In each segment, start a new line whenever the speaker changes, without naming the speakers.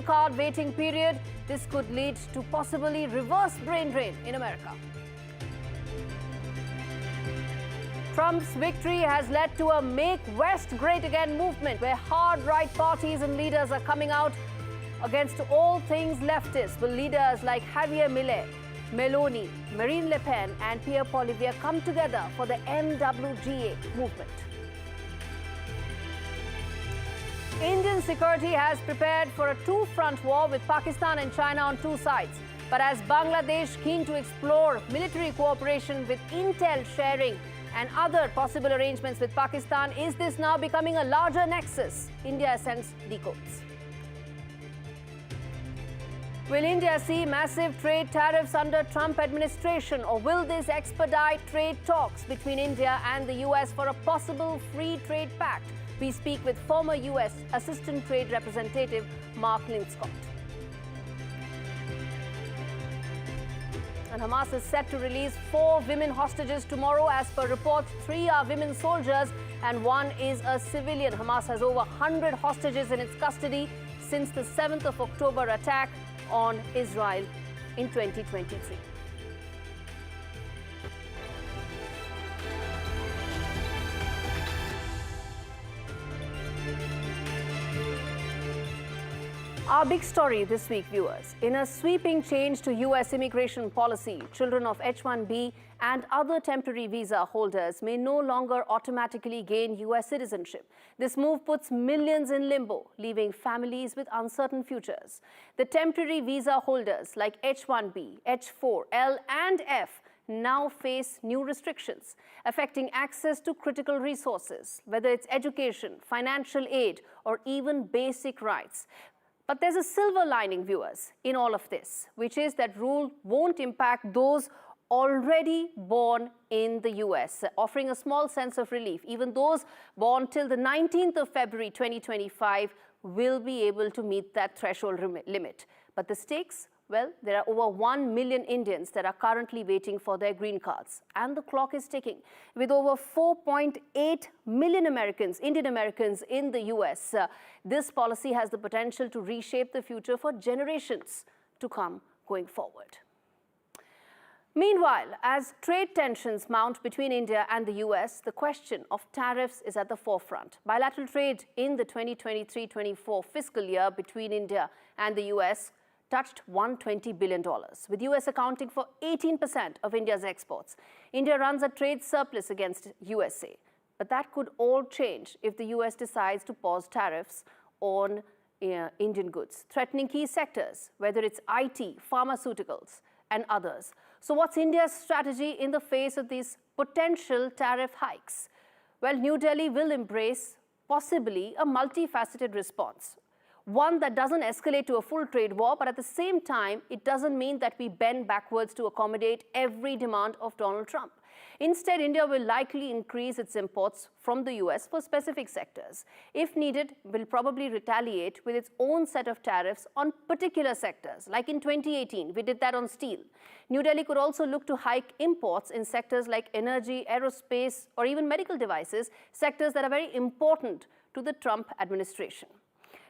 card waiting period. This could lead to possibly reverse brain drain in America. Trump's victory has led to a Make West Great Again movement where hard right parties and leaders are coming out against all things leftist. Will leaders like Javier Milei, Meloni, Marine Le Pen and Pierre Poilievre come together for the MWGA movement? Indian security has prepared for a two-front war with Pakistan and China on two sides. But as Bangladesh keen to explore military cooperation with intel sharing and other possible arrangements with Pakistan, is this now becoming a larger nexus? India sends decodes. Will India see massive trade tariffs under Trump administration, or will this expedite trade talks between India and the US for a possible free trade pact? We speak with former US Assistant Trade Representative Mark Linscott. And Hamas is set to release 4 women hostages tomorrow. As per reports, 3 are women soldiers and 1 is a civilian. Hamas has over 100 hostages in its custody since the 7th of October attack on Israel in 2023. Our big story this week, viewers. In a sweeping change to US immigration policy, children of H-1B and other temporary visa holders may no longer automatically gain US citizenship. This move puts millions in limbo, leaving families with uncertain futures. The temporary visa holders like H-1B, H-4, L and F now face new restrictions affecting access to critical resources, whether it's education, financial aid, or even basic rights. But there's a silver lining, viewers, in all of this, which is that rule won't impact those already born in the US, offering a small sense of relief. Even those born till the 19th of February 2025 will be able to meet that threshold limit. But the stakes? Well, there are over 1 million Indians that are currently waiting for their green cards. And the clock is ticking. With over 4.8 million Indian Americans in the US, this policy has the potential to reshape the future for generations to come going forward. Meanwhile, as trade tensions mount between India and the US, the question of tariffs is at the forefront. Bilateral trade in the 2023-24 fiscal year between India and the US touched $120 billion, with US accounting for 18% of India's exports. India runs a trade surplus against USA. But that could all change if the US decides to pause tariffs on Indian goods, threatening key sectors, whether it's IT, pharmaceuticals, and others. So what's India's strategy in the face of these potential tariff hikes? Well, New Delhi will embrace possibly a multifaceted response. One that doesn't escalate to a full trade war, but at the same time, it doesn't mean that we bend backwards to accommodate every demand of Donald Trump. Instead, India will likely increase its imports from the US for specific sectors. If needed, will probably retaliate with its own set of tariffs on particular sectors. Like in 2018, we did that on steel. New Delhi could also look to hike imports in sectors like energy, aerospace, or even medical devices, sectors that are very important to the Trump administration.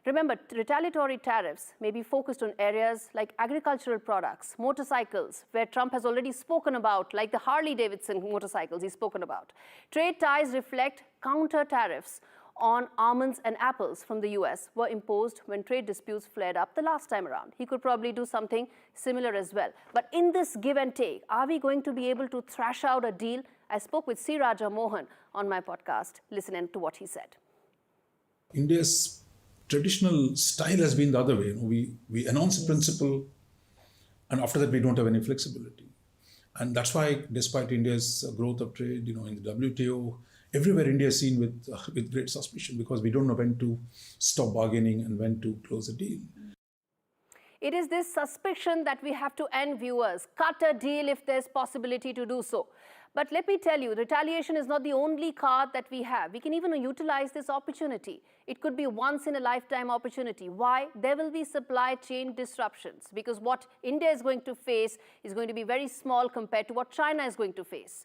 Remember, retaliatory tariffs may be focused on areas like agricultural products, motorcycles, where Trump has already spoken about, like the Harley-Davidson motorcycles he's spoken about. Trade ties reflect counter tariffs on almonds and apples from the US were imposed when trade disputes flared up the last time around. He could probably do something similar as well. But in this give and take, are we going to be able to thrash out a deal? I spoke with C. Raja Mohan on my podcast. Listen in to what he said.
India's traditional style has been the other way. We announce a principle, and after that we don't have any flexibility. And that's why, despite India's growth of trade, in the WTO, everywhere India is seen with great suspicion, because we don't know when to stop bargaining and when to close a deal.
It is this suspicion that we have to end, viewers. Cut a deal if there's possibility to do so. But let me tell you, retaliation is not the only card that we have. We can even utilize this opportunity. It could be once-in-a-lifetime opportunity. Why? There will be supply chain disruptions, because what India is going to face is going to be very small compared to what China is going to face.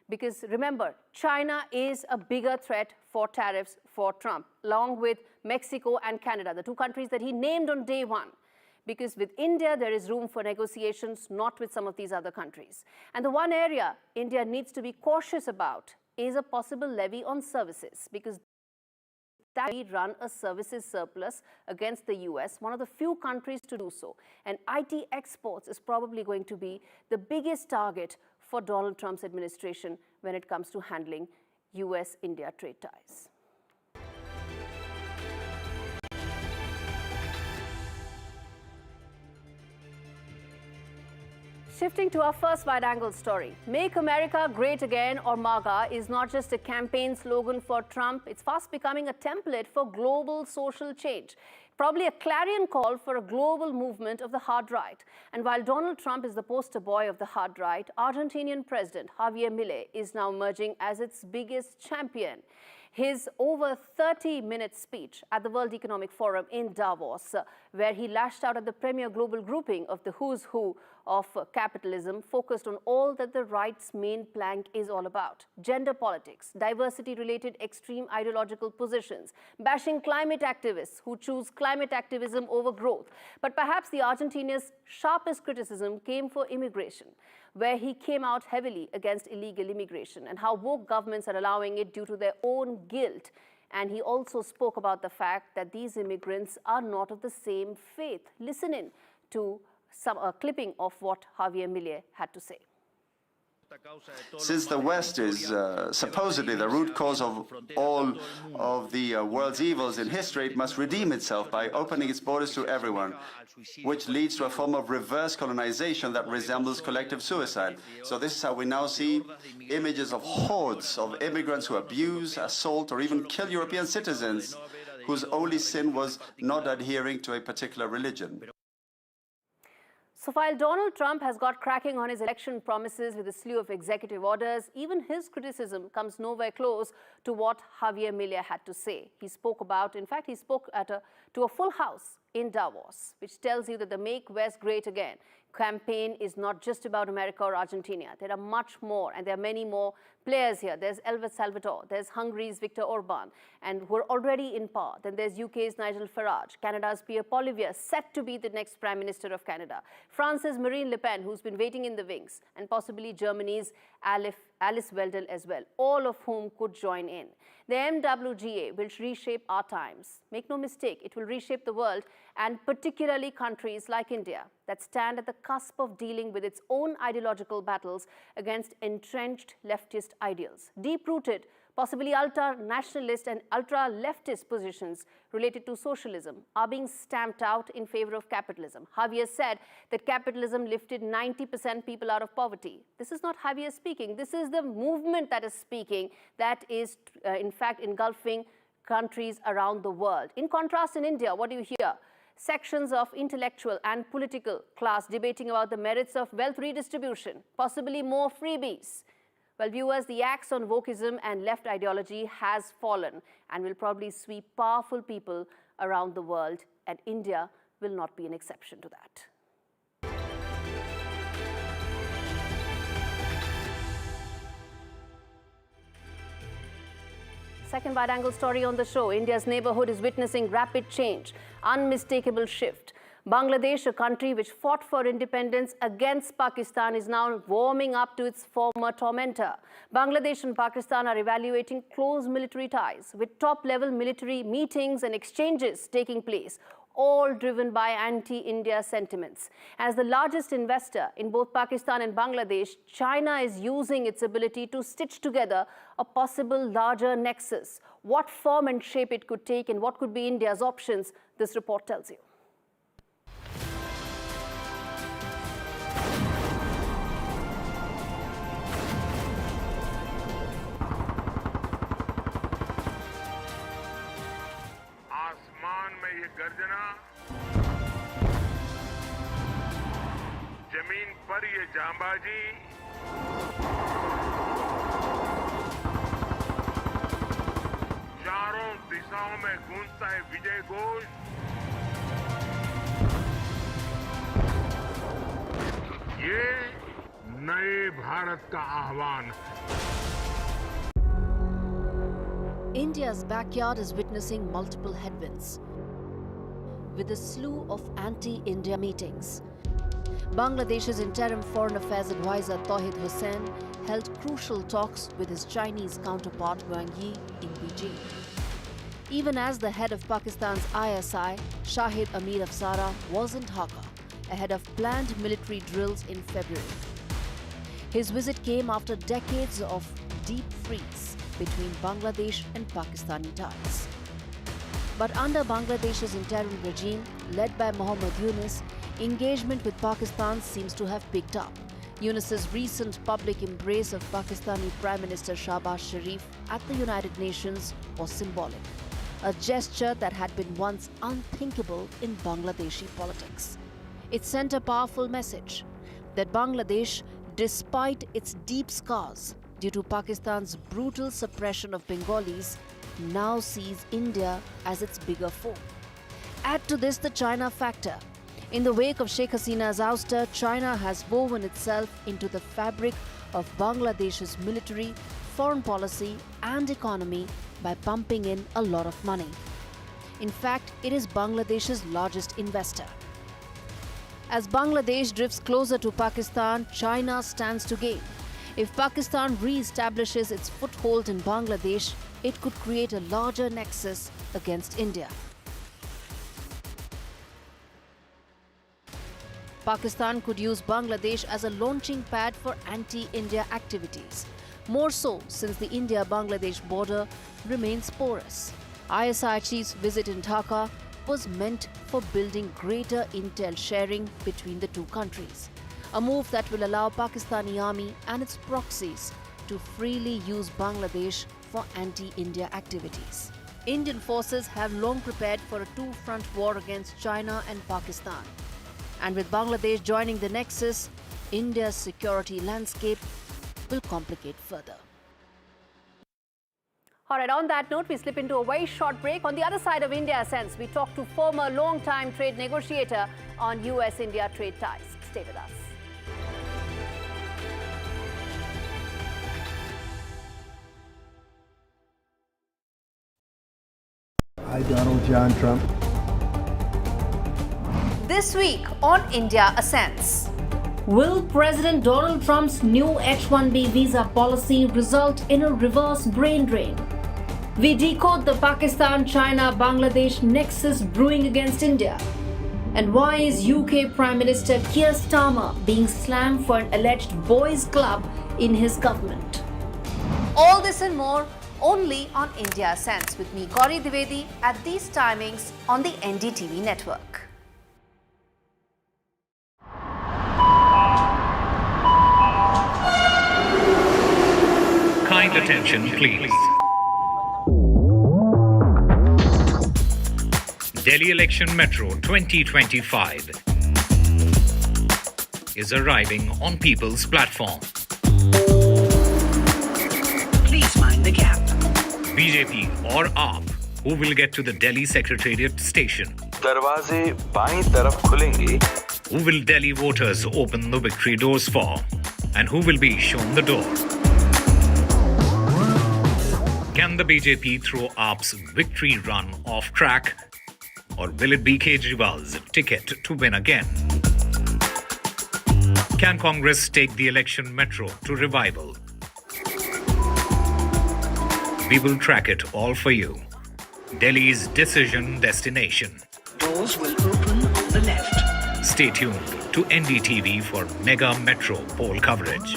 Because remember, China is a bigger threat for tariffs for Trump, along with Mexico and Canada, the two countries that he named on day one. Because with India, there is room for negotiations, not with some of these other countries. And the one area India needs to be cautious about is a possible levy on services, because that we run a services surplus against the US, one of the few countries to do so. And IT exports is probably going to be the biggest target for Donald Trump's administration when it comes to handling US-India trade ties. Shifting to our first wide-angle story, Make America Great Again, or MAGA, is not just a campaign slogan for Trump. It's fast becoming a template for global social change, probably a clarion call for a global movement of the hard right. And while Donald Trump is the poster boy of the hard right, Argentinian President Javier Milei is now emerging as its biggest champion. His over 30-minute speech at the World Economic Forum in Davos, where he lashed out at the premier global grouping of the who's who of capitalism, focused on all that the right's main plank is all about: gender politics, diversity-related extreme ideological positions, bashing climate activists who choose climate activism over growth. But perhaps the Argentinian's sharpest criticism came for immigration, where he came out heavily against illegal immigration and how woke governments are allowing it due to their own guilt. And he also spoke about the fact that these immigrants are not of the same faith. Listen in to a clipping of what Javier Milei had to say.
Since the West is supposedly the root cause of all of the world's evils in history, it must redeem itself by opening its borders to everyone, which leads to a form of reverse colonization that resembles collective suicide. So this is how we now see images of hordes of immigrants who abuse, assault, or even kill European citizens whose only sin was not adhering to a particular religion.
So while Donald Trump has got cracking on his election promises with a slew of executive orders, even his criticism comes nowhere close to what Javier Milei had to say. He spoke about, in fact, he spoke to a full house in Davos, which tells you that the Make West Great Again campaign is not just about America or Argentina. There are much more, and there are many more players here. There's El Salvador, there's Hungary's Viktor Orban, and who are already in power. Then there's UK's Nigel Farage, Canada's Pierre Poilievre, set to be the next Prime Minister of Canada, France's Marine Le Pen, who's been waiting in the wings, and possibly Germany's Alice Weidel as well, all of whom could join in. The MWGA will reshape our times. Make no mistake, it will reshape the world, and particularly countries like India that stand at the cusp of dealing with its own ideological battles against entrenched leftist ideals. Deep-rooted, possibly ultra-nationalist and ultra-leftist positions related to socialism are being stamped out in favor of capitalism. Javier said that capitalism lifted 90% people out of poverty. This is not Javier speaking. This is the movement that is speaking, that is, in fact, engulfing countries around the world. In contrast, in India, what do you hear? Sections of intellectual and political class debating about the merits of wealth redistribution, possibly more freebies. Well, viewers, the axe on wokeism and left ideology has fallen and will probably sweep powerful people around the world, and India will not be an exception to that. Second wide-angle story on the show. India's neighborhood is witnessing rapid change, unmistakable shift. Bangladesh, a country which fought for independence against Pakistan, is now warming up to its former tormentor. Bangladesh and Pakistan are evaluating close military ties, with top-level military meetings and exchanges taking place, all driven by anti-India sentiments. As the largest investor in both Pakistan and Bangladesh, China is using its ability to stitch together a possible larger nexus. What form and shape it could take and what could be India's options, this report tells you.
गर्जना, जमीन पर ये जांबाजी, चारों दिशाओं में गूंजता है विजय घोष। ये नए भारत का आह्वान है।
India's backyard is witnessing multiple headwinds, with a slew of anti-India meetings. Bangladesh's interim foreign affairs advisor Tauhid Hussain held crucial talks with his Chinese counterpart Wang Yi in Beijing. Even as the head of Pakistan's ISI, Shahid Amir Afzara, was in Dhaka ahead of planned military drills in February. His visit came after decades of deep freeze between Bangladesh and Pakistani ties. But under Bangladesh's interim regime, led by Mohammad Yunus, engagement with Pakistan seems to have picked up. Yunus's recent public embrace of Pakistani Prime Minister Shahbaz Sharif at the United Nations was symbolic, a gesture that had been once unthinkable in Bangladeshi politics. It sent a powerful message that Bangladesh, despite its deep scars due to Pakistan's brutal suppression of Bengalis, now sees India as its bigger foe. Add to this the China factor. In the wake of Sheikh Hasina's ouster, China has woven itself into the fabric of Bangladesh's military, foreign policy and economy by pumping in a lot of money. In fact, it is Bangladesh's largest investor. As Bangladesh drifts closer to Pakistan, China stands to gain. If Pakistan re-establishes its foothold in Bangladesh, it could create a larger nexus against India. Pakistan could use Bangladesh as a launching pad for anti-India activities, more so since the India-Bangladesh border remains porous. ISI chief's visit in Dhaka was meant for building greater intel sharing between the two countries, a move that will allow Pakistani army and its proxies to freely use Bangladesh for anti-India activities. Indian forces have long prepared for a two-front war against China and Pakistan. And with Bangladesh joining the Nexus, India's security landscape will complicate further. All right, on that note, we slip into a very short break. On the other side of India Ascents, we talk to former long-time trade negotiator on US-India trade ties. Stay with us.
Hi, Donald John Trump.
This week on India Ascents, will President Donald Trump's new H-1B visa policy result in a reverse brain drain? We decode the Pakistan-China-Bangladesh nexus brewing against India. And why is UK Prime Minister Keir Starmer being slammed for an alleged boys' club in his government? All this and more only on India Ascents with me, Gaurie Dwivedi, at these timings on the NDTV network.
Kind attention, please. Delhi Election Metro 2025 is arriving on People's Platform.
Please mind the gap.
BJP or AAP, who will get to the Delhi Secretariat station?
दरवाजे बाईं तरफ खुलेंगे.
Who will Delhi voters open the victory doors for? And who will be shown the door? Can the BJP throw AAP's victory run off track? Or will it be Kejriwal's ticket to win again? Can Congress take the election metro to revival? We will track it all for you. Delhi's decision destination.
Doors will open on the left.
Stay tuned to NDTV for mega metro poll coverage.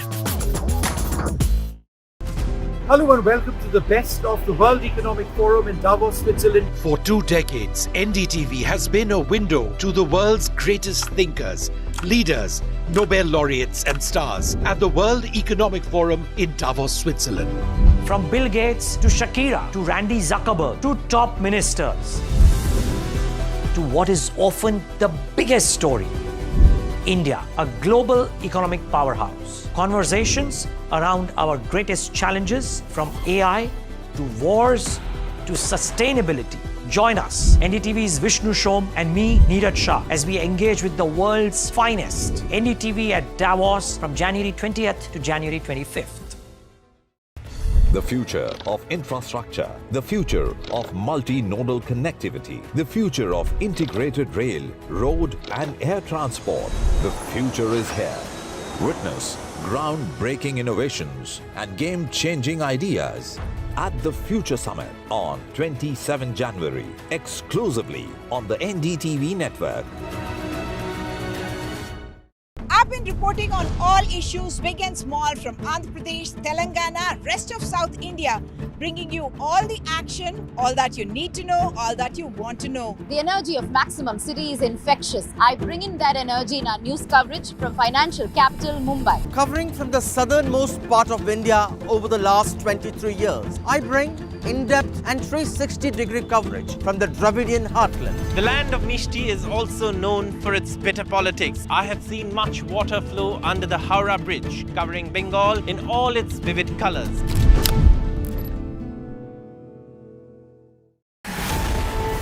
Hello and welcome to the best of the World Economic Forum in Davos, Switzerland.
For 2 decades, NDTV has been a window to the world's greatest thinkers, leaders, Nobel laureates and stars at the World Economic Forum in Davos, Switzerland.
From Bill Gates to Shakira to Randy Zuckerberg to top ministers to what is often the biggest story, India, a global economic powerhouse. Conversations around our greatest challenges from AI to wars to sustainability. Join us, NDTV's Vishnu Shom and me, Neeraj Shah, as we engage with the world's finest. NDTV at Davos from January 20th to January 25th.
The future of infrastructure, the future of multi-nodal connectivity, the future of integrated rail, road and air transport. The future is here. Witness groundbreaking innovations and game-changing ideas at the Future Summit on 27 January, exclusively on the NDTV network.
I've been reporting on all issues, big and small, from Andhra Pradesh, Telangana, rest of South India, bringing you all the action, all that you need to know, all that you want to know.
The energy of Maximum City is infectious. I bring in that energy in our news coverage from financial capital, Mumbai.
Covering from the southernmost part of India over the last 23 years, I bring in-depth and 360-degree coverage from the Dravidian heartland.
The land of Mishti is also known for its bitter politics. I have seen much water flow under the Howrah Bridge, covering Bengal in all its vivid colors.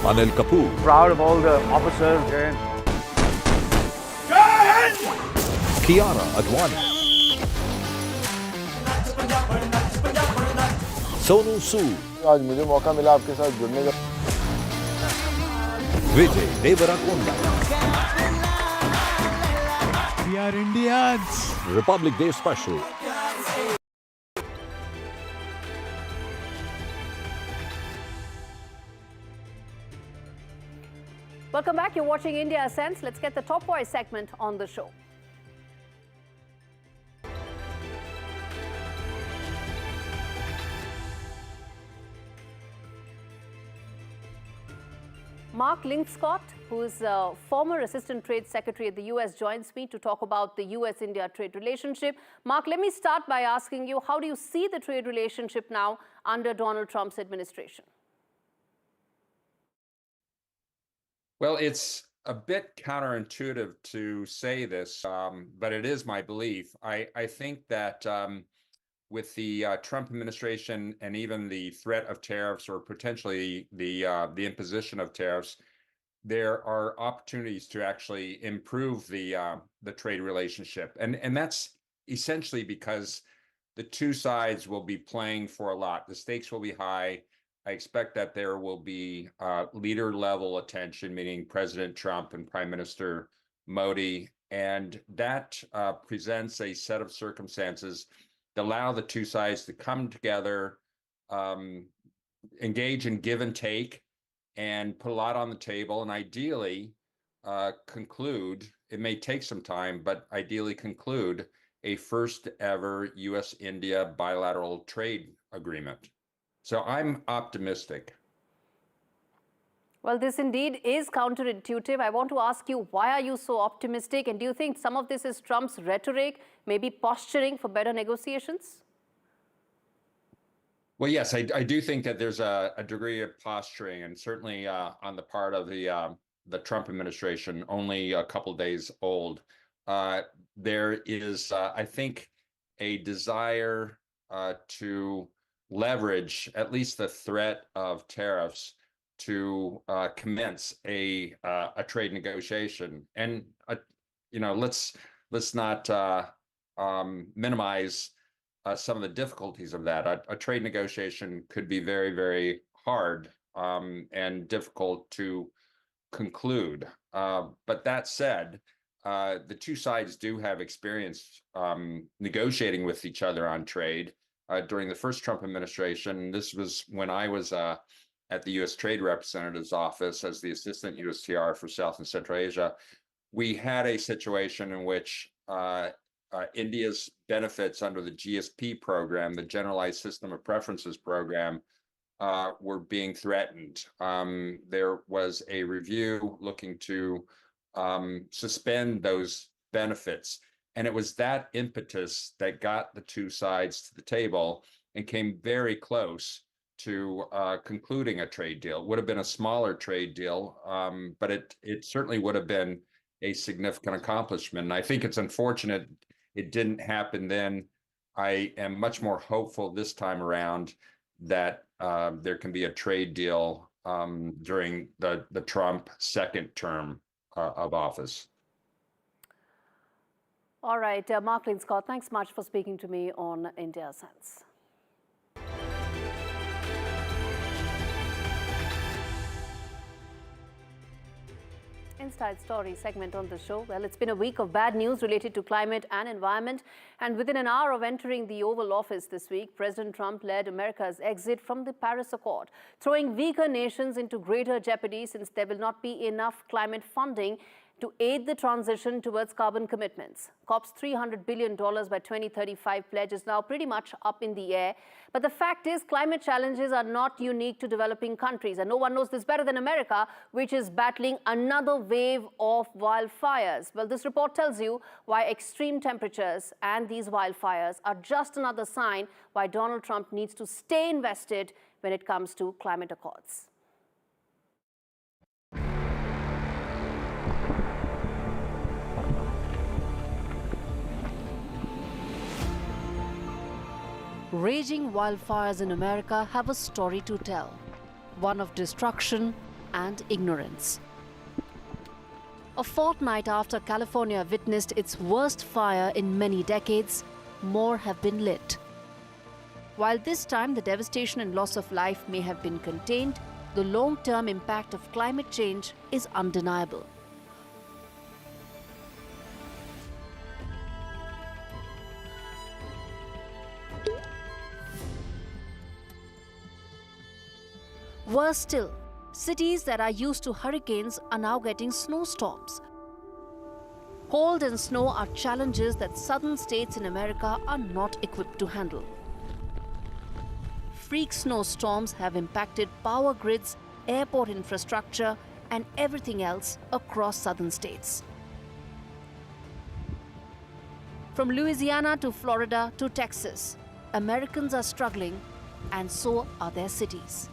Anil Kapoor.
Proud of all the officers here.
Kiara Advani. Sonu Sood.
आज मुझे मौका मिला आपके साथ जुड़ने का.
Vijay Deverakonda.
We are Indians.
Republic Day Special.
Welcome back. You're watching India Ascends. Let's get the top voice segment on the show. Mark Linkskott, who is a former Assistant Trade Secretary at the US, joins me to talk about the US-India trade relationship. Mark, let me start by asking you, how do you see the trade relationship now under Donald Trump's administration?
Well, it's a bit counterintuitive to say this, but it is my belief. I think that with the Trump administration and even the threat of tariffs or potentially the imposition of tariffs, there are opportunities to actually improve the trade relationship, and that's essentially because the two sides will be playing for a lot. The stakes will be high. I expect that there will be leader level attention, meaning President Trump and Prime Minister Modi, and that presents a set of circumstances that allow the two sides to come together, engage in give and take, and put a lot on the table, and ideally conclude, it may take some time, but ideally conclude a first ever US-India bilateral trade agreement. So I'm optimistic.
Well, this indeed is counterintuitive. I want to ask you, why are you so optimistic? And do you think some of this is Trump's rhetoric, maybe posturing for better negotiations?
Well, yes, I do think that there's a degree of posturing, and certainly on the part of the Trump administration, only a couple days old. There is, I think, a desire to leverage at least the threat of tariffs to commence a trade negotiation. And you know, let's not minimize some of the difficulties of that. A trade negotiation could be very, very hard and difficult to conclude. But that said, the two sides do have experience negotiating with each other on trade. During the first Trump administration, this was when I was at the U.S. Trade Representative's office as the Assistant USTR for South and Central Asia, we had a situation in which India's benefits under the GSP program, the Generalized System of Preferences program, were being threatened. There was a review looking to suspend those benefits. And it was that impetus that got the two sides to the table and came very close to concluding a trade deal. It would have been a smaller trade deal, but it certainly would have been a significant accomplishment. And I think it's unfortunate it didn't happen then. I am much more hopeful this time around that there can be a trade deal during the Trump second term of office.
All right, Mark Linkskott, thanks much for speaking to me on India Sense. Inside Story segment on the show. Well, it's been a week of bad news related to climate and environment. And within an hour of entering the Oval Office this week, President Trump led America's exit from the Paris Accord, throwing weaker nations into greater jeopardy since there will not be enough climate funding to aid the transition towards carbon commitments. COP's $300 billion by 2035 pledge is now pretty much up in the air. But the fact is, climate challenges are not unique to developing countries. And no one knows this better than America, which is battling another wave of wildfires. Well, this report tells you why extreme temperatures and these wildfires are just another sign why Donald Trump needs to stay invested when it comes to climate accords. Raging wildfires in America have a story to tell, one of destruction and ignorance. A fortnight after California witnessed its worst fire in many decades, more have been lit. While this time the devastation and loss of life may have been contained, the long-term impact of climate change is undeniable. Worse still, cities that are used to hurricanes are now getting snowstorms. Cold and snow are challenges that southern states in America are not equipped to handle. Freak snowstorms have impacted power grids, airport infrastructure, and everything else across southern states. From Louisiana to Florida to Texas, Americans are struggling, and so are their cities.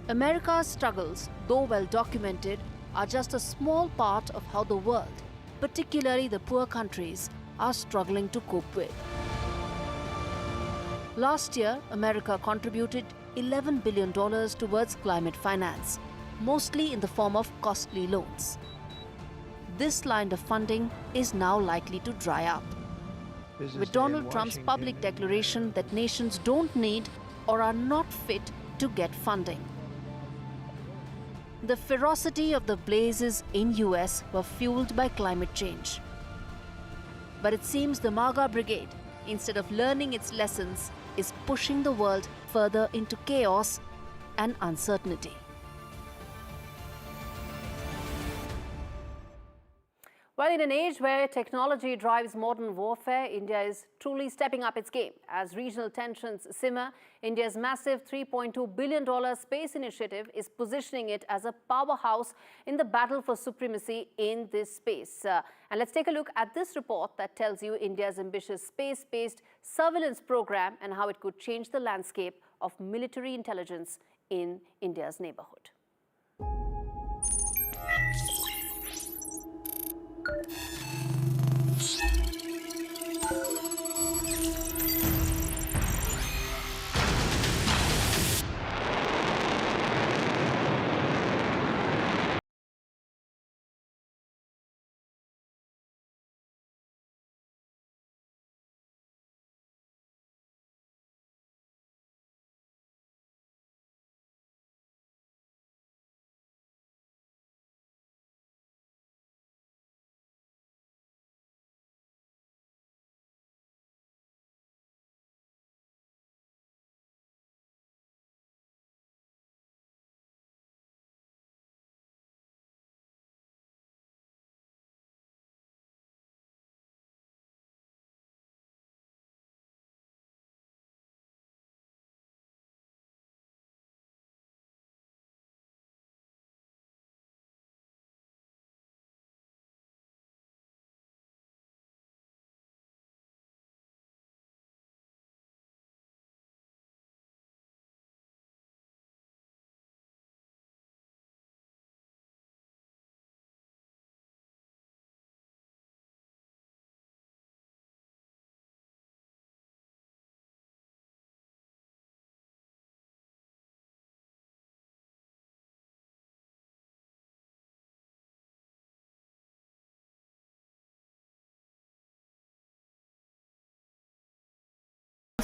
America's struggles, though well documented, are just a small part of how the world, particularly the poor countries, are struggling to cope with. Last year, America contributed $11 billion towards climate finance, mostly in the form of costly loans. This line of funding is now likely to dry up. With Donald Trump's public declaration that nations don't need or are not fit to get funding. The ferocity of the blazes in US were fueled by climate change. But it seems the MAGA brigade, instead of learning its lessons, is pushing the world further into chaos and uncertainty. Well, in an age where technology drives modern warfare, India is truly stepping up its game. As regional tensions simmer, India's massive $3.2 billion space initiative is positioning it as a powerhouse in the battle for supremacy in this space. And let's take a look at this report that tells you India's ambitious space-based surveillance program and how it could change the landscape of military intelligence in India's neighborhood.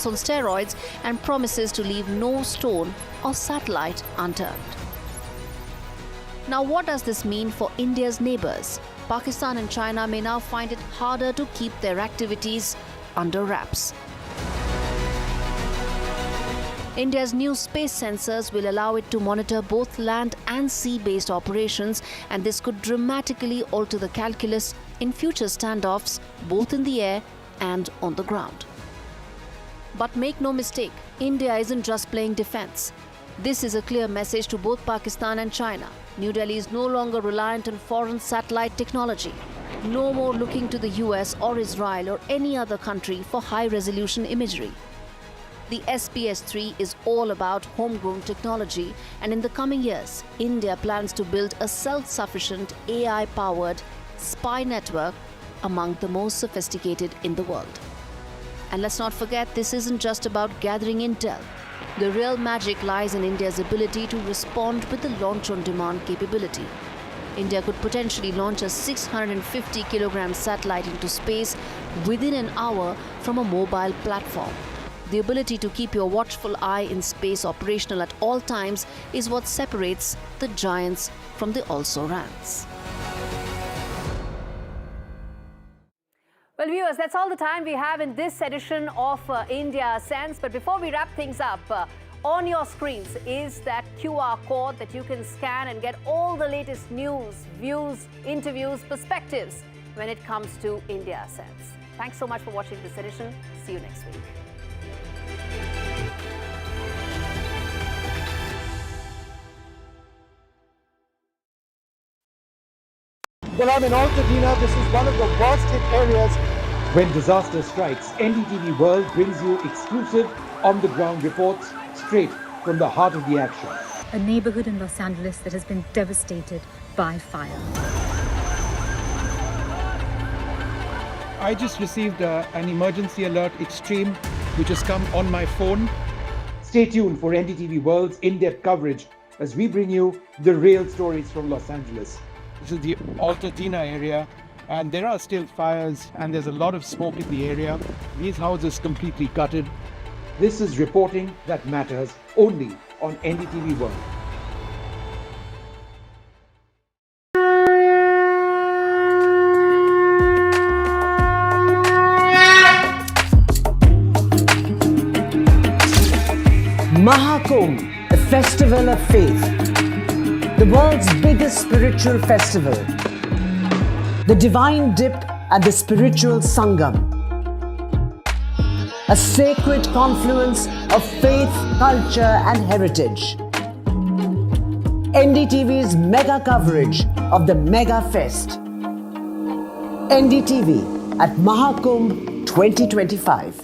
On steroids and promises to leave no stone or satellite unturned. Now, what does this mean for India's neighbours? Pakistan and China may now find it harder to keep their activities under wraps. India's new space sensors will allow it to monitor both land and sea-based operations, and this could dramatically alter the calculus in future standoffs, both in the air and on the ground. But make no mistake, India isn't just playing defense. This is a clear message to both Pakistan and China. New Delhi is no longer reliant on foreign satellite technology. No more looking to the US or Israel or any other country for high-resolution imagery. The SPS-3 is all about homegrown technology, and in the coming years, India plans to build a self-sufficient AI-powered spy network among the most sophisticated in the world. And let's not forget, this isn't just about gathering intel. The real magic lies in India's ability to respond with the launch-on-demand capability. India could potentially launch a 650-kilogram satellite into space within an hour from a mobile platform. The ability to keep your watchful eye in space operational at all times is what separates the giants from the also-rans. Well, viewers, that's all the time we have in this edition of India Sense. But before we wrap things up, on your screens is that QR code that you can scan and get all the latest news, views, interviews, perspectives when it comes to India Sense. Thanks so much for watching this edition. See you next week.
Well, I'm in Altadena. This is one of the worst hit areas.
When disaster strikes, NDTV World brings you exclusive on-the-ground reports straight from the heart of the action.
A neighborhood in Los Angeles that has been devastated by fire.
I just received an emergency alert extreme, which has come on my phone.
Stay tuned for NDTV World's in-depth coverage as we bring you the real stories from Los Angeles.
This is the Altadena area, and there are still fires, and there's a lot of smoke in the area. These houses completely gutted.
This is reporting that matters only on NDTV World.
Mahakumbh, the festival of faith, the world's biggest spiritual festival, the divine dip at the spiritual Sangam, a sacred confluence of faith, culture and heritage. NDTV's mega coverage of the Mega Fest. NDTV at Mahakumbh 2025.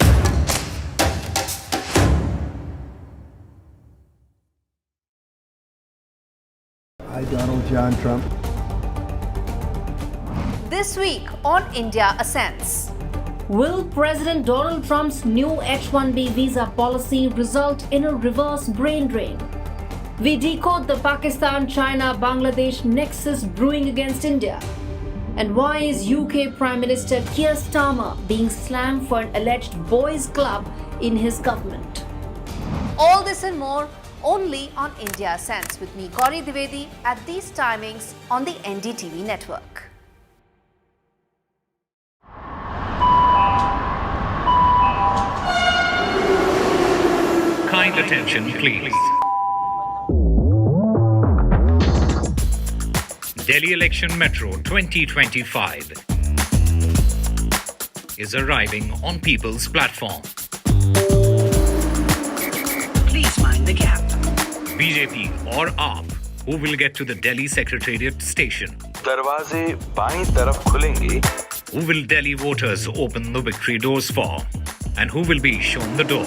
I, Donald John Trump.
This week on India Ascends. Will President Donald Trump's new H-1B visa policy result in a reverse brain drain? We decode the Pakistan-China-Bangladesh nexus brewing against India. And why is UK Prime Minister Keir Starmer being slammed for an alleged boys' club in his government? All this and more only on India Sense with me, Gaurie Dwivedi, at these timings on the NDTV network.
Kind attention, please. Delhi Election Metro 2025 is arriving on People's Platform.
Please mind the gap.
BJP or AAP, who will get to the Delhi Secretariat station?
दरवाजे बाईं तरफ खुलेंगे.
Who will Delhi voters open the victory doors for? And who will be shown the door?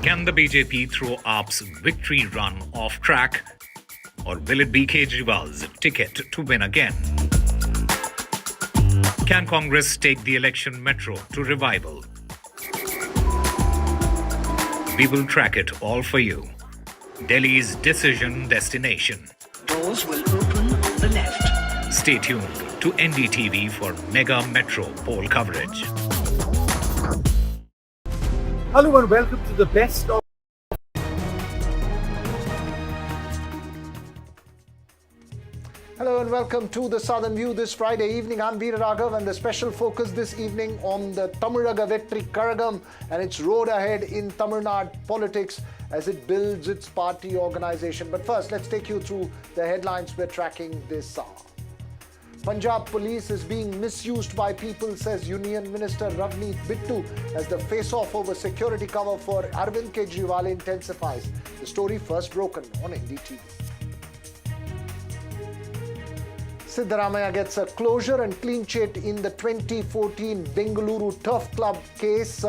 Can the BJP throw AAP's victory run off track? Or will it be Kejriwal's ticket to win again? Can Congress take the election metro to revival? We will track it all for you. Delhi's decision destination.
Doors will open on the left.
Stay tuned to NDTV for Mega Metro poll coverage.
Hello and welcome to the best of
Hello and welcome to the Southern View this Friday evening. I'm Veera Raghav and the special focus this evening on the Tamizhaga Vetri Karagam and its road ahead in Tamil Nadu politics as it builds its party organization. But first, let's take you through the headlines we're tracking this hour. Punjab police is being misused by people, says Union Minister Ravneet Bittu, as the face-off over security cover for Arvind Kejriwal intensifies. The story first broken on NDTV. Siddaramaiah gets a closure and clean chit in the 2014 Bengaluru Turf Club case.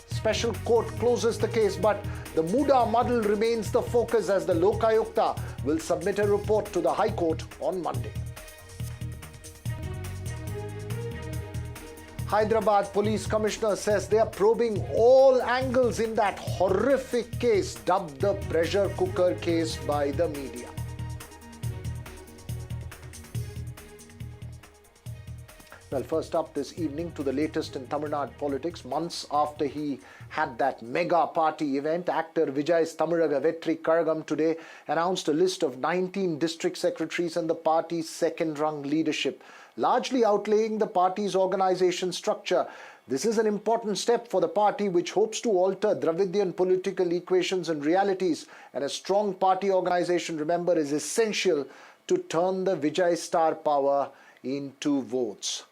Special court closes the case, but the Muda muddle remains the focus as the Lokayukta will submit a report to the High Court on Monday. Hyderabad Police Commissioner says they are probing all angles in that horrific case dubbed the pressure cooker case by the media. Well, first up this evening to the latest in Tamil Nadu politics. Months after he had that mega party event, actor Vijay's Tamizhaga Vetri Karagam today announced a list of 19 district secretaries and the party's second-rung leadership, largely outlaying the party's organization structure. This is an important step for the party, which hopes to alter Dravidian political equations and realities. And a strong party organization, remember, is essential to turn the Vijay star power into votes.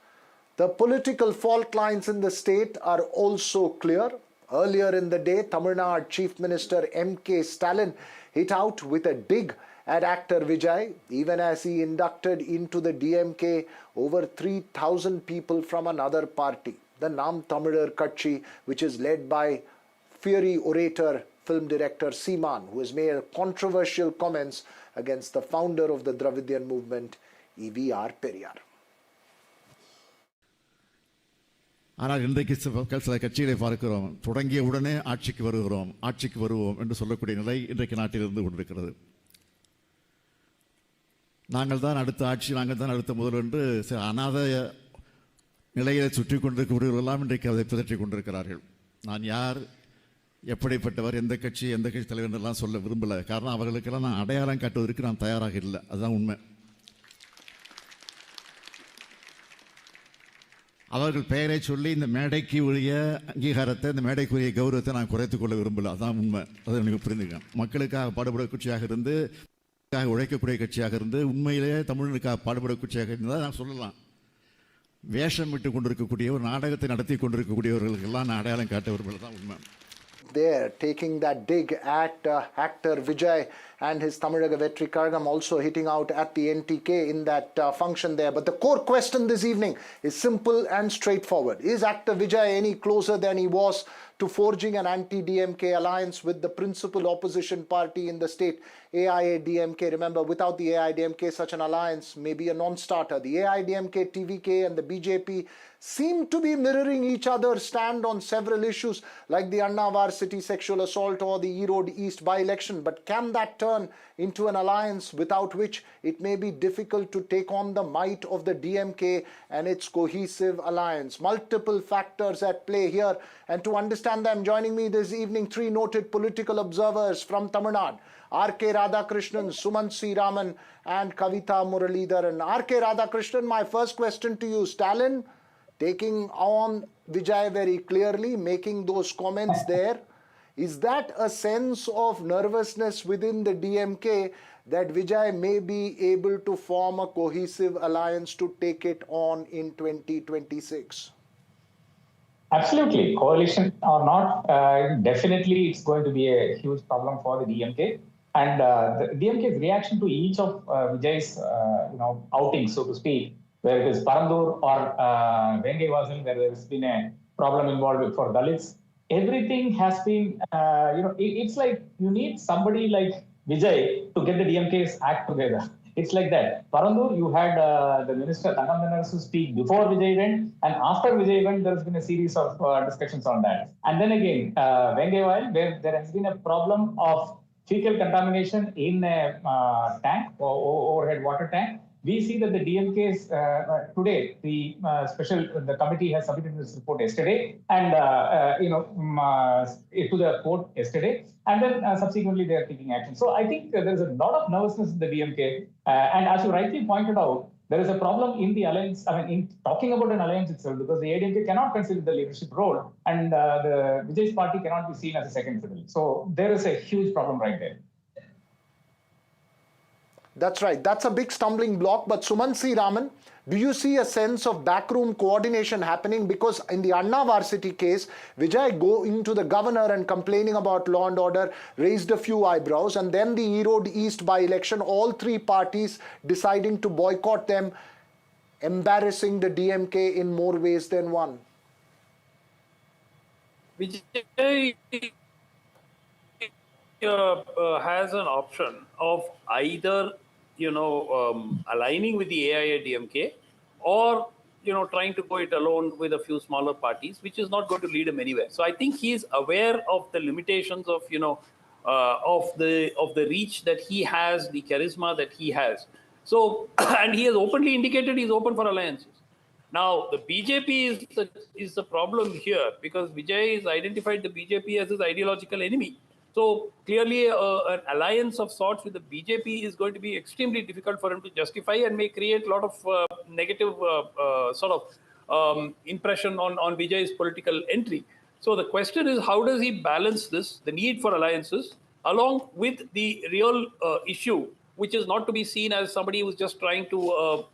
The political fault lines in the state are also clear. Earlier in the day, Tamil Nadu Chief Minister M.K. Stalin hit out with a dig at actor Vijay, even as he inducted into the DMK over 3,000 people from another party, the Nam Tamizhar Katchi, which is led by fiery orator, film director Seeman, who has made controversial comments against the founder of the Dravidian movement, E.V.R. Periyar.
ஆனால் இன்றைக்கு சில கட்சிகளை பார்க்கிறோம், தொடங்கிய உடனே ஆட்சிக்கு வருவோம் என்று சொல்லக்கூடிய நிலை இன்றைக்கு நாட்டில் இருந்து கொண்டிருக்கிறது. நாங்கள் தான் அடுத்த ஆட்சி, நாங்கள் தான் அடுத்த முதல் என்று அநாத நிலையை சுற்றி கொண்டிருக்கிறவர்களெல்லாம் இன்றைக்கு அதை பிதற்றிக் கொண்டிருக்கிறார்கள். நான் யார், எப்படிப்பட்டவர், எந்த கட்சி தலைவர் என்றெல்லாம் சொல்ல விரும்பலை. காரணம், அவர்களுக்கெல்லாம் நான் அடையாளம் காட்டுவதற்கு நான் தயாராக இல்லை. அதுதான் உண்மை. அவர்கள் பெயரை சொல்லி இந்த மேடைக்கு உரிய அங்கீகாரத்தை, இந்த மேடைக்குரிய கௌரவத்தை நான் குறைத்துக் கொள்ள விரும்பல. அதான் உண்மை. அதை எனக்கு புரிந்துக்கேன். மக்களுக்காக பாடுபட கட்சியாக இருந்து, உழைக்கக்கூடிய கட்சியாக இருந்து, உண்மையிலேயே தமிழனுக்காக பாடுபட கட்சியாக இருந்தால் நான் சொல்லலாம். வேஷம் விட்டு கொண்டிருக்கக்கூடிய ஒரு நாடகத்தை நடத்தி கொண்டிருக்கக்கூடியவர்களுக்கெல்லாம் நான் அடையாளம் காட்ட விரும்பல. தான் உண்மை.
There, taking that dig at actor Vijay and his Tamizhaga Vetri Karagam, also hitting out at the NTK in that function there. But the core question this evening is simple and straightforward. Is actor Vijay any closer than he was to forging an anti-DMK alliance with the principal opposition party in the state, AIADMK? Remember, without the AIADMK, such an alliance may be a non-starter. The AIADMK, TVK and the BJP seem to be mirroring each other's stand on several issues like the Annavar city sexual assault or the Erode East by-election. But can that turn into an alliance without which it may be difficult to take on the might of the DMK and its cohesive alliance? Multiple factors at play here, and to understand them, joining me this evening, three noted political observers from Tamil Nadu: R.K. Radhakrishnan, Sumant C. Raman and Kavita Muralidharan. R.K. Radhakrishnan, my first question to you. Stalin taking on Vijay very clearly, making those comments there. Is that a sense of nervousness within the DMK that Vijay may be able to form a cohesive alliance to take it on in 2026?
Absolutely. Coalition or not, definitely it's going to be a huge problem for the DMK. And the DMK's reaction to each of Vijay's outings, so to speak, where it is Parandur or Vengaivasan, where there has been a problem involved for Dalits, everything has been, it's like you need somebody like Vijay to get the DMK's act together. It's like that. Parandur, you had the minister Thangamanasu speak before Vijay went, and after Vijay went, there has been a series of discussions on that. And then again, Vengaivasan, where there has been a problem of fecal contamination in a tank or overhead water tank, we see that the DMK's today, the committee has submitted this report yesterday, and to the court yesterday, and then subsequently they are taking action. So I think there is a lot of nervousness in the DMK, and as you rightly pointed out, there is a problem in the alliance. I mean, in talking about an alliance itself, because the ADMK cannot consider the leadership role, and the Vijay's party cannot be seen as a second fiddle. So there is a huge problem right there.
That's right. That's a big stumbling block. But Sumansi Raman, do you see a sense of backroom coordination happening? Because in the Anna Varsity case, Vijay going to the governor and complaining about law and order raised a few eyebrows. And then the Erode East by-election, all three parties deciding to boycott them, embarrassing the DMK in more ways than one.
Vijay has an option of either aligning with the AIADMK or trying to go it alone with a few smaller parties, which is not going to lead him anywhere. So I think he is aware of the limitations of the reach that he has, the charisma that he has. So and he has openly indicated he's open for alliances. Now the BJP is the problem here, because Vijay has identified the BJP as his ideological enemy. So clearly an alliance of sorts with the BJP is going to be extremely difficult for him to justify, and may create a lot of negative impression on Vijay's political entry. So the question is, how does he balance this, the need for alliances, along with the real issue, which is not to be seen as somebody who's just trying to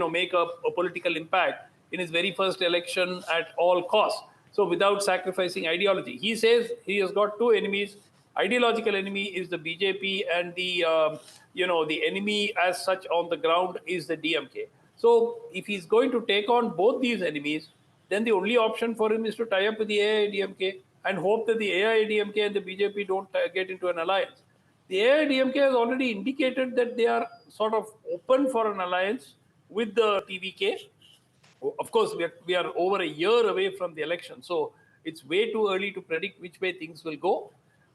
make a political impact in his very first election at all costs. So without sacrificing ideology. He says he has got two enemies. Ideological enemy is the BJP, and the enemy as such on the ground is the DMK. So if he's going to take on both these enemies, then the only option for him is to tie up with the AIADMK and hope that the AIADMK and the BJP don't get into an alliance. The AIADMK has already indicated that they are sort of open for an alliance with the TVK. Of course, we are over a year away from the election, so it's way too early to predict which way things will go.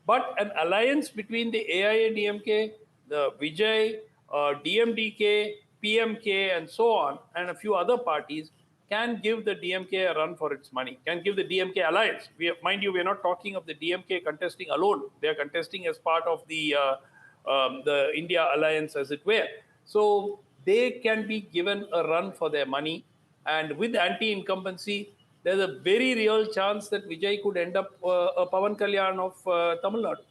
But an alliance between the AIADMK, the Vijay, DMDK, PMK, and so on, and a few other parties can give the DMK a run for its money, can give the DMK alliance. Mind you, we're not talking of the DMK contesting alone. They're contesting as part of the India alliance, as it were. So they can be given a run for their money. And with anti-incumbency, there's a very real chance that Vijay could end up a Pavan Kalyan of Tamil Nadu.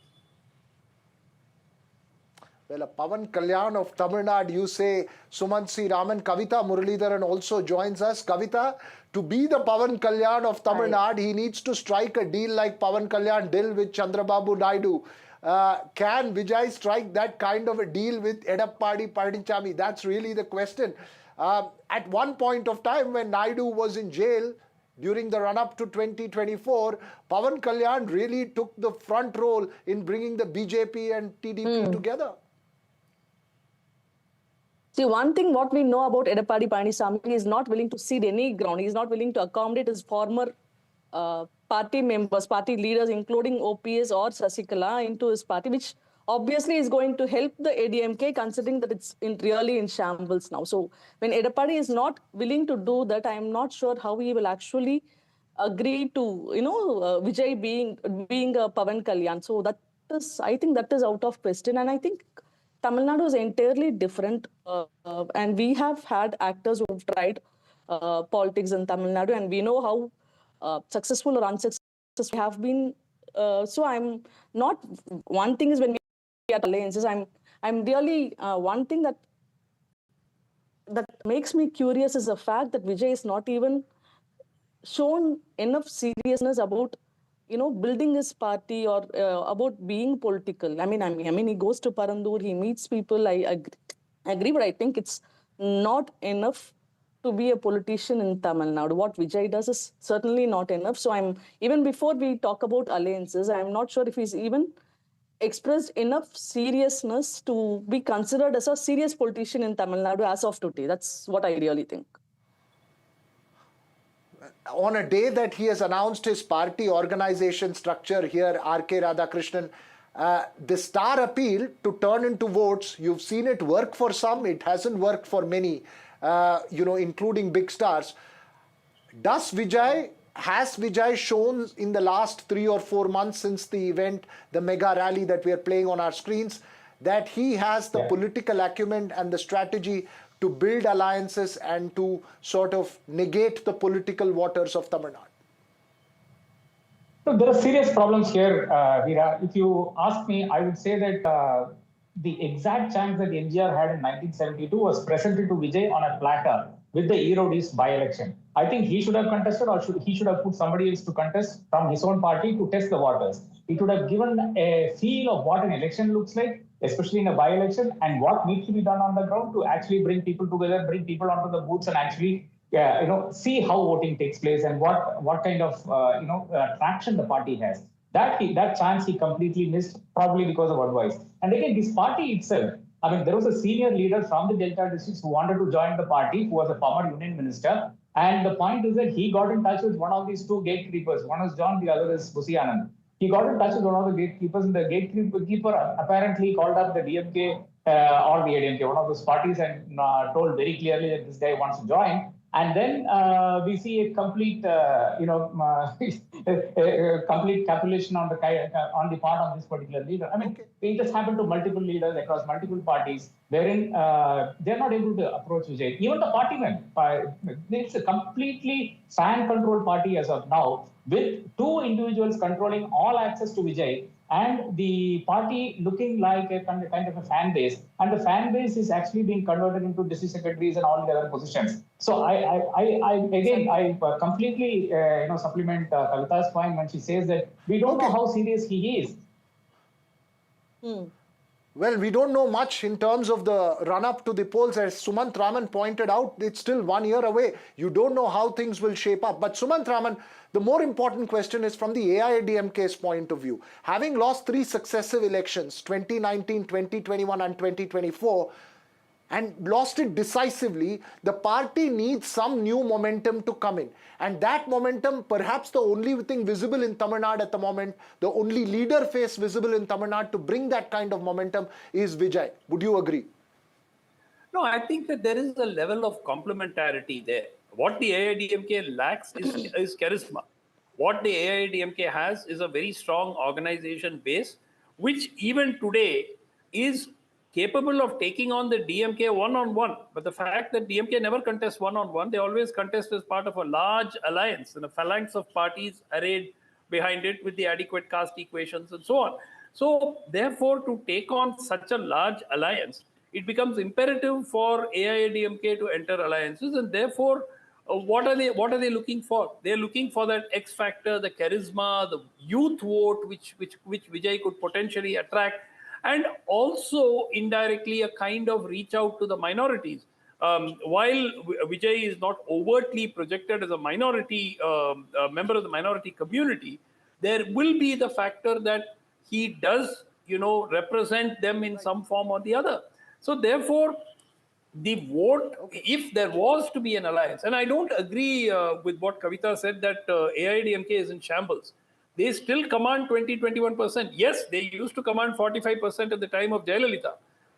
Well, a Pavan Kalyan of Tamil Nadu, you say. Sumansi Raman, Kavita Muralidharan also joins us. Kavita, to be the Pavan Kalyan of Tamil Nadu, he needs to strike a deal like Pavan Kalyan deal with Chandrababu Naidu. Can Vijay strike that kind of a deal with Edappadi Palaniswamy? That's really the question. At one point of time when Naidu was in jail, during the run-up to 2024, Pavan Kalyan really took the front role in bringing the BJP and TDP together.
See, one thing what we know about Edappadi Palaniswamy, he is not willing to cede any ground. He is not willing to accommodate his former party members, party leaders, including OPS or Sasikala, into his party, which obviously is going to help the ADMK, considering that it's really in shambles now. So when Edappadi is not willing to do that, I am not sure how he will actually agree to, Vijay being a Pavan Kalyan. So I think that is out of question. And I think Tamil Nadu is entirely different. And we have had actors who have tried politics in Tamil Nadu, and we know how successful or unsuccessful we have been. So I'm not, one thing is when we at alliances, I'm really, one thing that makes me curious is the fact that Vijay is not even shown enough seriousness about, building his party or about being political. I mean, he goes to Parandur, he meets people, I agree, but I think it's not enough to be a politician in Tamil Nadu. What Vijay does is certainly not enough. So even before we talk about alliances, I'm not sure if he's even expressed enough seriousness to be considered as a serious politician in Tamil Nadu as of today. That's what I really think.
On a day that he has announced his party organization structure here, R.K. Radhakrishnan, the star appeal to turn into votes, you've seen it work for some, it hasn't worked for many, including big stars. Has Vijay shown in the last 3 or 4 months since the event, the mega rally that we are playing on our screens, that he has the political acumen and the strategy to build alliances and to sort of negate the political waters of Tamil Nadu?
So there are serious problems here, Veera. If you ask me, I would say that the exact chance that MGR had in 1972 was presented to Vijay on a platter with the Erode East by-election. I think he should have contested, or he should have put somebody else to contest from his own party to test the waters. It would have given a feel of what an election looks like, especially in a by-election, and what needs to be done on the ground to actually bring people together, bring people onto the booths, and actually see how voting takes place and what kind of traction the party has. That chance he completely missed, probably because of advice. And again, his party itself, I mean, there was a senior leader from the Delta districts who wanted to join the party, who was a former union minister. And the point is that he got in touch with one of these two gatekeepers. One is John, the other is Busi Anand. He got in touch with one of the gatekeepers, and the gatekeeper apparently called up the DMK or the ADMK, one of those parties, and told very clearly that this guy wants to join. And then we see a complete, complete capitulation on the part of this particular leader. I mean, it just happened to multiple leaders across multiple parties, wherein they're not able to approach Vijay. Even the partymen, it's a completely fan-controlled party as of now, with two individuals controlling all access to Vijay, and the party looking like a kind of a fan base, and the fan base is actually being converted into district secretaries and all the other positions. So I completely supplement Kavita's point when she says that we don't know how serious he is.
Well, we don't know much in terms of the run-up to the polls. As Sumant Raman pointed out, it's still 1 year away. You don't know how things will shape up. But Sumant Raman, the more important question is from the AIADMK's point of view. Having lost 3 successive elections, 2019, 2021 and 2024, and lost it decisively, the party needs some new momentum to come in. And that momentum, perhaps the only thing visible in Tamil Nadu at the moment, the only leader face visible in Tamil Nadu to bring that kind of momentum is Vijay. Would you agree?
No, I think that there is a level of complementarity there. What the AIADMK lacks is charisma. What the AIADMK has is a very strong organization base, which even today is capable of taking on the DMK one-on-one. But the fact that DMK never contests one-on-one, they always contest as part of a large alliance and a phalanx of parties arrayed behind it with the adequate caste equations and so on. So therefore, to take on such a large alliance, it becomes imperative for AIADMK to enter alliances, and therefore, what are they looking for? They're looking for that X factor, the charisma, the youth vote, which Vijay could potentially attract, and also indirectly a kind of reach out to the minorities. While Vijay is not overtly projected as a minority member of the minority community, there will be the factor that he does, represent them in some form or the other. So therefore, the vote, if there was to be an alliance, and I don't agree with what Kavita said that AIADMK is in shambles. They still command 20-21%. Yes, they used to command 45% at the time of Jayalalitha,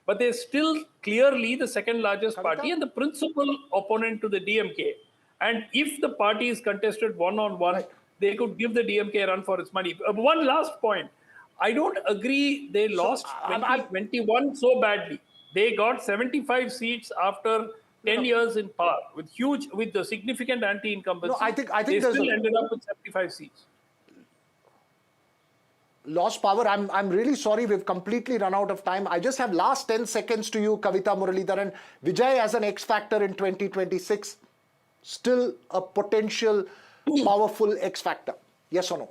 but they're still clearly the second largest party and the principal opponent to the DMK. And if the party is contested one-on-one, they could give the DMK a run for its money. One last point. I don't agree they lost 2021 so badly. They got 75 seats after 10 years in power with the significant anti-incumbency.
No, I think
they still ended up with 75 seats.
Lost power. I'm really sorry, we've completely run out of time. I just have last 10 seconds to you, Kavita Muralidharan. Vijay as an X factor in 2026, still a potential powerful X factor. Yes or no?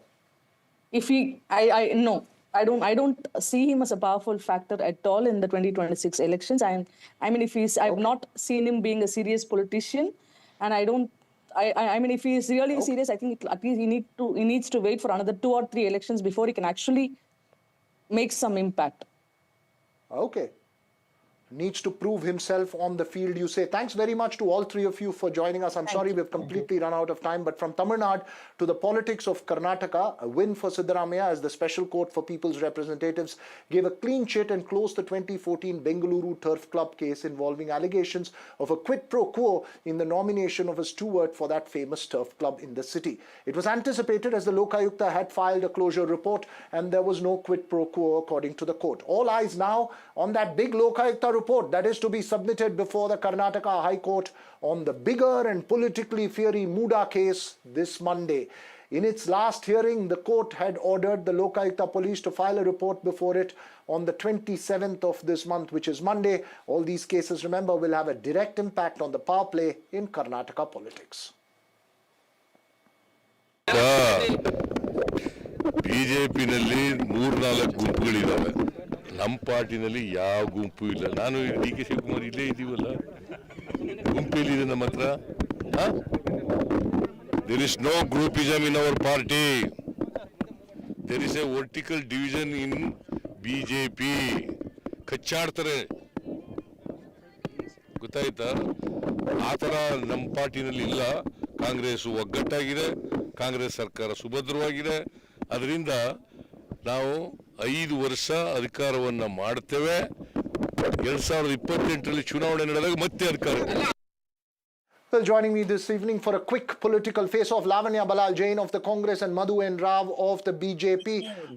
No. I don't see him as a powerful factor at all in the 2026 elections. I've not seen him being a serious politician, and if he is really serious, I think at least he needs to wait for another 2 or 3 elections before he can actually make some impact.
Okay. needs to prove himself on the field, you say. Thanks very much to all three of you for joining us. I'm sorry we've completely run out of time, but from Tamil Nadu to the politics of Karnataka, a win for Siddaramaiah as the Special Court for People's Representatives gave a clean chit and closed the 2014 Bengaluru Turf Club case involving allegations of a quid pro quo in the nomination of a steward for that famous turf club in the city. It was anticipated as the Lokayukta had filed a closure report and there was no quid pro quo according to the court. All eyes now on that big Lokayukta report that is to be submitted before the Karnataka High Court on the bigger and politically fiery Muda case this Monday. In its last hearing, the court had ordered the Lokayukta police to file a report before it on the 27th of this month, which is Monday. All these cases, remember, will have a direct impact on the power play in Karnataka politics.
ಬಿಜೆಪಿನಲ್ಲಿ 3-4 ಗುಂಪುಗಳಿದ್ದಾವೆ. ನಮ್ಮ ಪಾರ್ಟಿನಲ್ಲಿ ಯಾವ ಗುಂಪು ಇಲ್ಲ. ನಾನು ಡಿ.ಕೆ. ಶಿವಕುಮಾರ್ ಇಲ್ಲೇ ಇದ್ದೀವಲ್ಲ, ಗುಂಪೇಲಿದೆ ನಮ್ಮ ಹತ್ರ. There is no groupism in our party. There is a vertical division in BJP. ಕಚ್ಚಾಡ್ತಾರೆ, ಗೊತ್ತಾಯ್ತಾ? ಆ ಥರ ನಮ್ಮ ಪಾರ್ಟಿನಲ್ಲಿ ಇಲ್ಲ. ಕಾಂಗ್ರೆಸ್ ಒಗ್ಗಟ್ಟಾಗಿದೆ, ಕಾಂಗ್ರೆಸ್ ಸರ್ಕಾರ ಸುಭದ್ರವಾಗಿದೆ. ಅದರಿಂದ ನಾವು 5 ವರ್ಷ ಅಧಿಕಾರವನ್ನು ಮಾಡ್ತೇವೆ. 2028ರಲ್ಲಿ ಚುನಾವಣೆ ನಡೆದಾಗ ಮತ್ತೆ ಅಧಿಕಾರ.
Well, joining me this evening for a quick political face-off, Lavanya Balal Jain of the Congress and Madhu N. Rao of the BJP.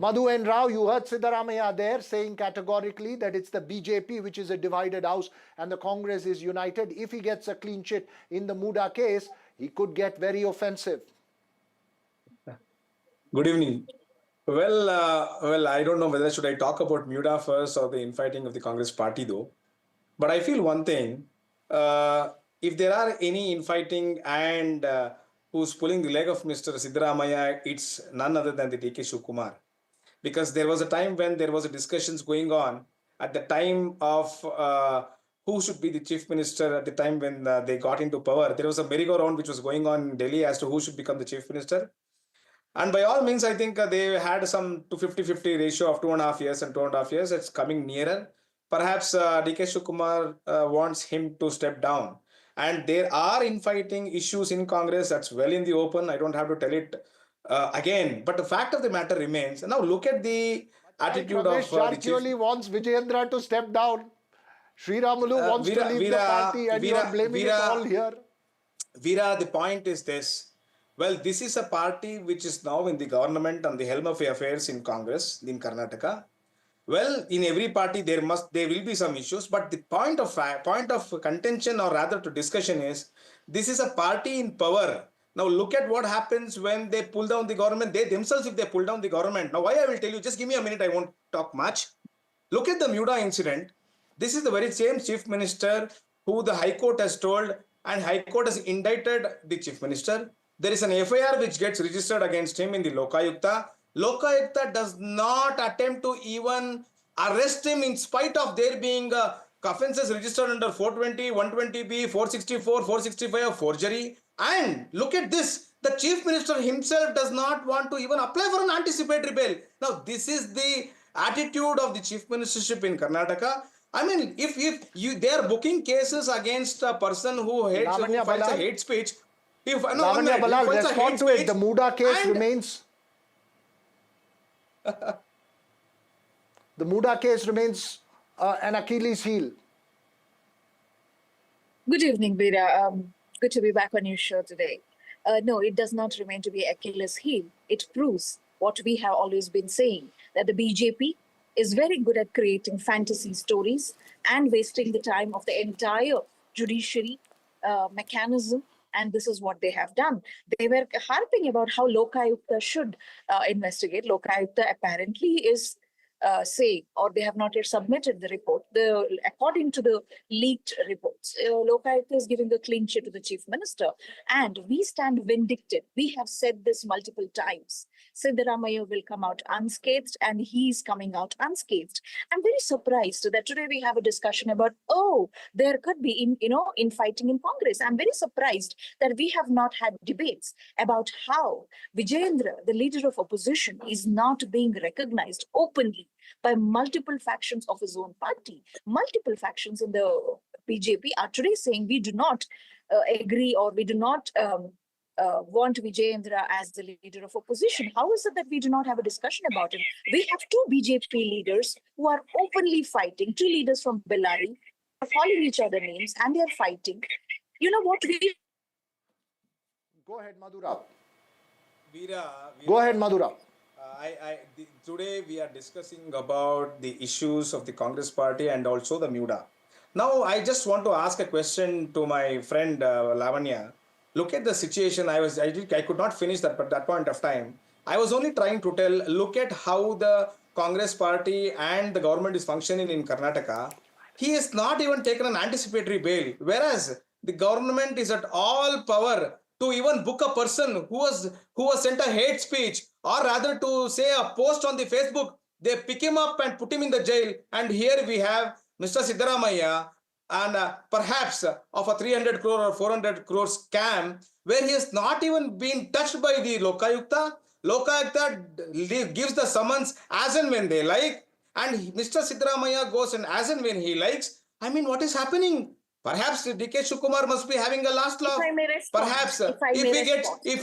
Madhu N. Rao, you heard Siddaramaiah there saying categorically that it's the BJP which is a divided house and the Congress is united. If he gets a clean chit in the Muda case, he could get very offensive.
Good evening. Well, I don't know whether should I talk about Muda first or the infighting of the Congress party though. But I feel one thing. If there are any infighting and who's pulling the leg of Mr. Siddaramaiah, it's none other than the D.K. Shivakumar. Because there was a time when there was a discussions going on at the time of who should be the chief minister at the time when they got into power. There was a merry-go-round which was going on in Delhi as to who should become the chief minister. And by all means, I think they had some 50-50 ratio of 2.5 years and 2.5 years. It's coming nearer. Perhaps D.K. Shivakumar wants him to step down. And there are infighting issues in Congress. That's well in the open. I don't have to tell it again. But the fact of the matter remains. Now look at the attitude of
the chief. Wants Vijayendra to step down. Sri Ramulu wants to leave the party and you are blaming it all here.
Veera, the point is this. Well, this is a party which is now in the government on the helm of affairs in Congress, in Karnataka. Well, in every party there will be some issues, but the point of contention or rather to discussion is this is a party in power. Now look at what happens when they pull down the government. They themselves, if they pull down the government. Now why I will tell you, just give me a minute, I won't talk much. Look at the Muda incident. This is the very same chief minister who the High Court has told, and High Court has indicted the chief minister. There is an FIR which gets registered against him in the Lokayukta. Lokayukta does not attempt to even arrest him in spite of there being offences registered under 420, 120B, 464, 465 of forgery. And look at this. The chief minister himself does not want to even apply for an anticipatory bail. Now, this is the attitude of the chief ministership in Karnataka. I mean, if they are booking cases against a person who files a hate speech.
Lavanya Balal, respond to it. The Muda case remains... The Muda case remains an Achilles heel.
Good evening, Veera. Good to be back on your show today. No, it does not remain to be Achilles heel. It proves what we have always been saying, that the BJP is very good at creating fantasy stories and wasting the time of the entire judiciary mechanism. And this is what they have done. They were harping about how Lokayukta should investigate. Lokayukta apparently is saying, or they have not yet submitted the report. According to the leaked reports, Lokayukta is giving a clean chit to the chief minister. And we stand vindictive. We have said this multiple times Siddaramaiah will come out unscathed, and he's coming out unscathed. I'm very surprised that today we have a discussion about, oh, there could be infighting in Congress. I'm very surprised that we have not had debates about how Vijayendra, the leader of opposition, is not being recognized openly by multiple factions of his own party. Multiple factions in the BJP are today saying we do not agree, or we do not want Vijayendra as the leader of opposition. How is it that we do not have a discussion about it? We have two BJP leaders who are openly fighting, two leaders from Bellary, are calling each other names, and they are fighting. You know what we...
Go ahead, Madhura.
Veera,
Go ahead, Madhura.
Today we are discussing about the issues of the Congress party and also the MUDA. Now, I just want to ask a question to my friend Lavanya. Look at the situation. I could not finish that, but at that point of time, I was only trying to tell, look at how the Congress party and the government is functioning in Karnataka. He has not even taken an anticipatory bail, whereas the government is at all power to even book a person who was sent a hate speech, or rather to say a post on the Facebook. They pick him up and put him in the jail. And here we have Mr. Siddaramaiah, and perhaps of a 300 crore or 400 crore scam, where he has not even been touched by the Lokayukta. Lokayukta gives the summons as and when they like, and Mr. Siddaramaiah goes and as and when he likes. I mean, what is happening? Perhaps DK Shivakumar must be having a last laugh. Perhaps if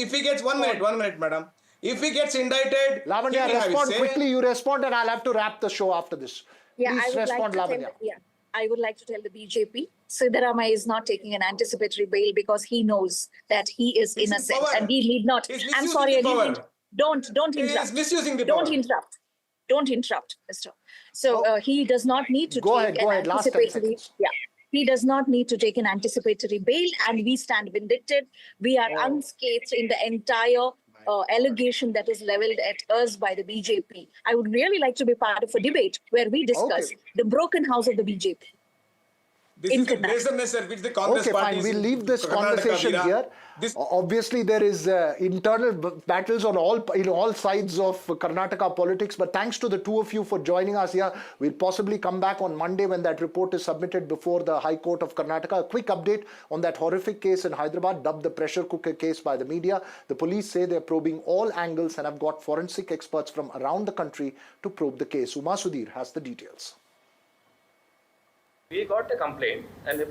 he gets 1 minute, madam. If he gets indicted,
Lavanya, respond quickly. You respond, and I'll have to wrap the show after this. Please respond, Lavanya.
I would like to tell the BJP, Siddaramaiah is not taking an anticipatory bail because he knows that he is innocent and he need not. I'm sorry, don't interrupt.
He is misusing the power.
Don't interrupt, Mr. So he does not need to take an anticipatory. He does not need to take an anticipatory bail, and we stand vindicted. We are unscathed in the entire allegation that is leveled at us by the BJP. I would really like to be part of a debate where we discuss the broken house of the BJP.
This is the brazenness at which the Congress party is.
We'll leave this conversation here. Obviously, there is internal battles on all sides of Karnataka politics. But thanks to the two of you for joining us here. We'll possibly come back on Monday when that report is submitted before the High Court of Karnataka. A quick update on that horrific case in Hyderabad, dubbed the pressure cooker case by the media. The police say they're probing all angles and have got forensic experts from around the country to probe the case. Uma Sudhir has the details.
We got a complaint, and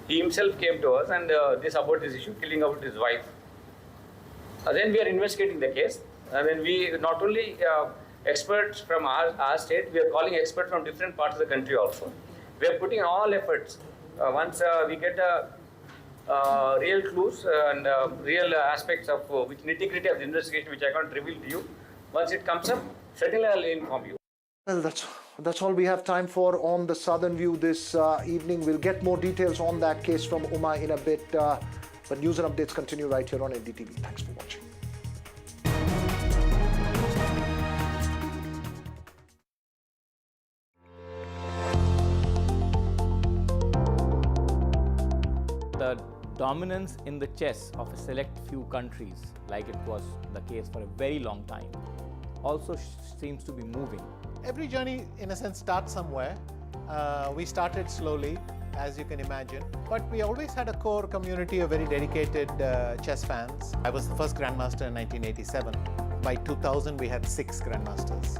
he himself came to us, and this about this issue, killing out his wife. Then we are investigating the case, and then we not only experts from our state, we are calling experts from different parts of the country also. We are putting all efforts. Once we get real clues and real aspects of which nitty-gritty of the investigation, which I can't reveal to you, once it comes up, certainly I'll inform you.
Well, that's all we have time for on the Southern View this evening. We'll get more details on that case from Uma in a bit. But news and updates continue right here on NDTV. Thanks for watching.
The dominance in the chess of a select few countries, like it was the case for a very long time, also seems to be moving.
Every journey, in a sense, starts somewhere. We started slowly, as you can imagine, but we always had a core community of very dedicated chess fans. I was the first Grandmaster in 1987. By 2000, we had 6 Grandmasters,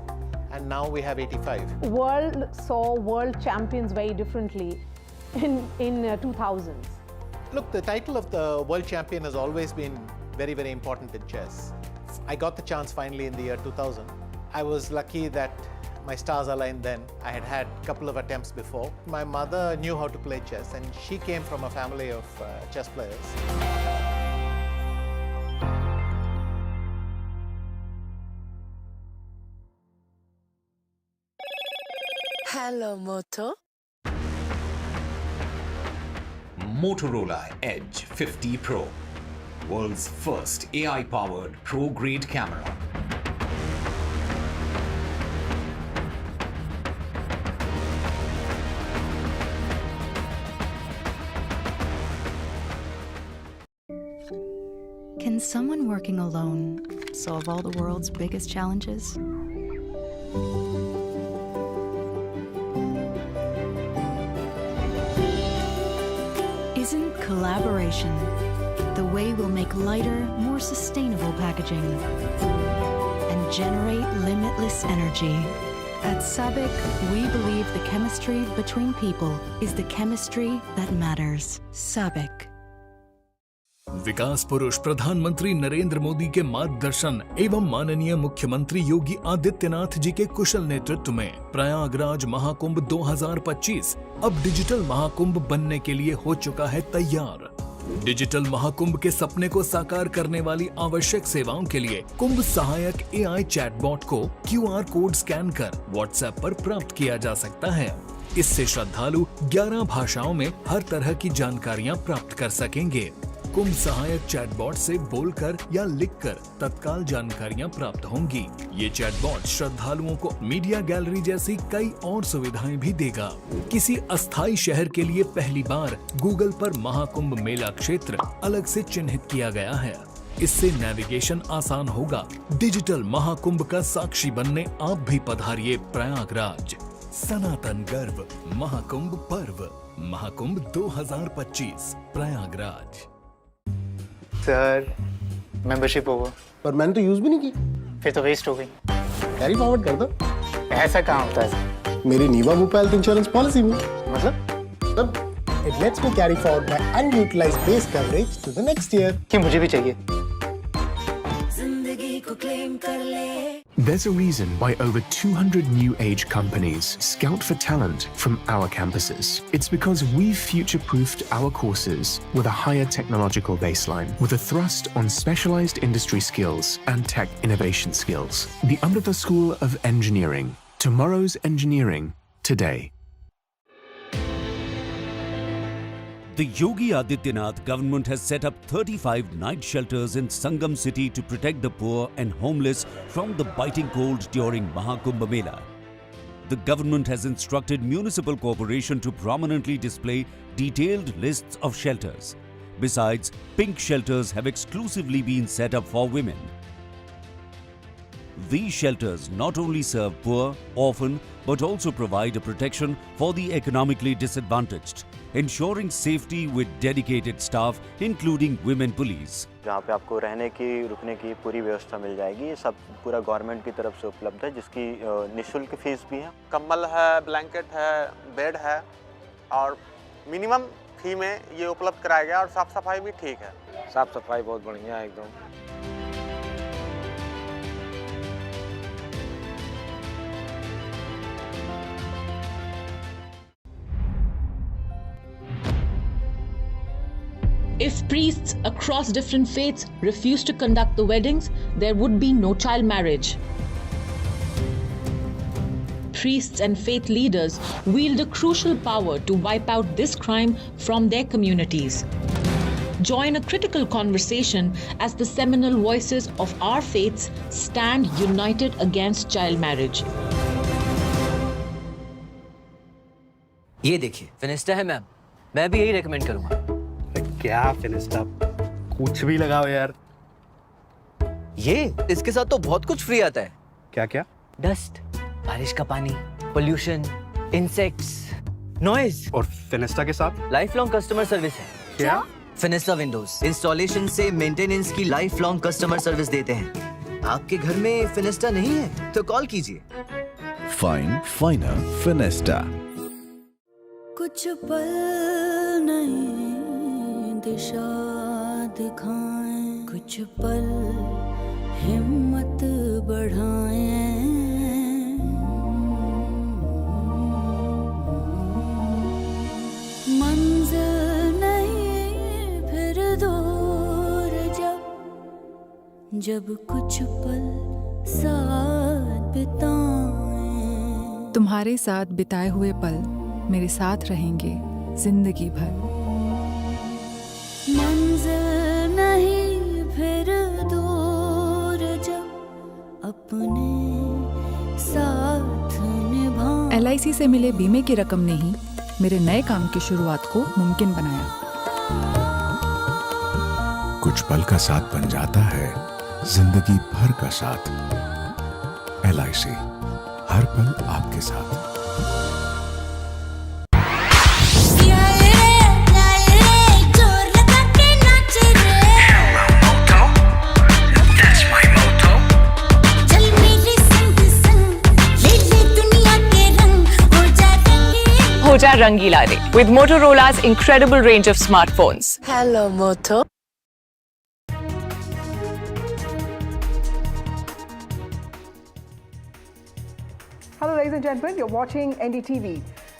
and now we have 85.
World saw world champions very differently in 2000s.
Look, the title of the world champion has always been very, very important in chess. I got the chance finally in the year 2000. I was lucky that my stars aligned then. I had had a couple of attempts before. My mother knew how to play chess, and she came from a family of chess players.
Hello, Moto.
Motorola Edge 50 Pro, world's first AI-powered pro-grade camera.
Can someone working alone solve all the world's biggest challenges? Isn't collaboration the way we'll make lighter, more sustainable packaging and generate limitless energy? At SABIC, we believe the chemistry between people is the chemistry that matters. SABIC.
विकास पुरुष प्रधानमंत्री नरेंद्र मोदी के मार्गदर्शन एवं माननीय मुख्यमंत्री योगी आदित्यनाथ जी के कुशल नेतृत्व में प्रयागराज महाकुंभ 2025 अब डिजिटल महाकुंभ बनने के लिए हो चुका है तैयार। डिजिटल महाकुंभ के सपने को साकार करने वाली आवश्यक सेवाओं के लिए कुंभ सहायक AI चैटबॉट को QR कोड स्कैन कर WhatsApp पर प्राप्त किया जा सकता है। इससे श्रद्धालु 11 भाषाओं में हर तरह की जानकारियां प्राप्त कर सकेंगे। कुंभ सहायक चैटबॉट से बोलकर या लिखकर तत्काल जानकारियां प्राप्त होंगी। ये चैटबॉट श्रद्धालुओं को मीडिया गैलरी जैसी कई और सुविधाएं भी देगा। किसी अस्थायी शहर के लिए पहली बार गूगल पर महाकुंभ मेला क्षेत्र अलग से चिन्हित किया गया है। इससे नेविगेशन आसान होगा। डिजिटल महाकुंभ का साक्षी बनने आप भी पधारिए प्रयागराज। सनातन गर्व महाकुंभ पर्व Mahakumbh 2025 Prayagraj.
Sir membership over.
पर मैंने तो यूज भी नहीं की।
फिर तो वेस्ट हो गई।
कैरी फॉरवर्ड कर दो।
ऐसा कहाँ होता है?
मेरी नीवा भूप हेल्थ इंश्योरेंस पॉलिसी में। मतलब it lets me carry forward my unutilized base coverage to the next year.
कि मुझे भी चाहिए।
जिंदगी को क्लेम कर ले।
There's a reason why over 200 new age companies scout for talent from our campuses. It's because we've future-proofed our courses with a higher technological baseline, with a thrust on specialized industry skills and tech innovation skills. The Amrita School of Engineering. Tomorrow's engineering today.
The Yogi Adityanath government has set up 35 night shelters in Sangam city to protect the poor and homeless from the biting cold during Mahakumbh Mela. The government has instructed municipal corporation to prominently display detailed lists of shelters. Besides, pink shelters have exclusively been set up for women. These shelters not only serve poor, orphan, but also provide a protection for the economically disadvantaged, ensuring safety with dedicated staff, including women police.
जहाँ पे आपको रहने की, रुकने की पूरी व्यवस्था मिल जाएगी। ये सब पूरा गवर्नमेंट की तरफ से उपलब्ध है, जिसकी निःशुल्क फीस भी है।
कंबल है, ब्लैंकेट है, बेड है और मिनिमम फी में ये उपलब्ध कराया गया और साफ सफाई भी ठीक है।
साफ सफाई बहुत बढ़िया है एकदम।
If priests across different faiths refuse to conduct the weddings, there would be no child marriage. Priests and faith leaders wield a crucial power to wipe out this crime from their communities. Join a critical conversation as the seminal voices of our faiths stand united against child marriage.
ये देखिए, फिनिस्टा है ma'am. मैं भी यही recommend करूंगा।
क्या फिनिस्टा? कुछ भी लगाओ यार।
ये इसके साथ तो बहुत कुछ फ्री आता है।
क्या क्या?
डस्ट, बारिश का पानी, पोल्यूशन, इंसेक्ट्स, नॉइज।
और फिनिस्टा के साथ
लाइफ लॉन्ग कस्टमर सर्विस है।
क्या?
फिनिस्टा विंडोज इंस्टॉलेशन से मेंटेनेंस की लाइफ लॉन्ग कस्टमर सर्विस देते हैं। आपके घर में फिनिस्टा नहीं है तो कॉल कीजिए।
Fine finer Finista.
कुछ पल नहीं दिशा दिखाएं, कुछ पल हिम्मत बढ़ाएं। मंजिल नहीं फिर दूर जब कुछ पल साथ बिताएं।
तुम्हारे साथ बिताए हुए पल मेरे साथ रहेंगे जिंदगी भर।
मंजिल नहीं फिर दूर जब अपने साथ निभाएं।
LIC से मिले बीमे की रकम ने ही मेरे नए काम की शुरुआत को मुमकिन बनाया।
कुछ पल का साथ बन जाता है जिंदगी भर का साथ। LIC, हर पल आपके साथ।
हो जा रंगीला रे with Motorola's incredible range of smartphones.
Hello, Moto.
Hello, ladies and gentlemen, you're watching NDTV.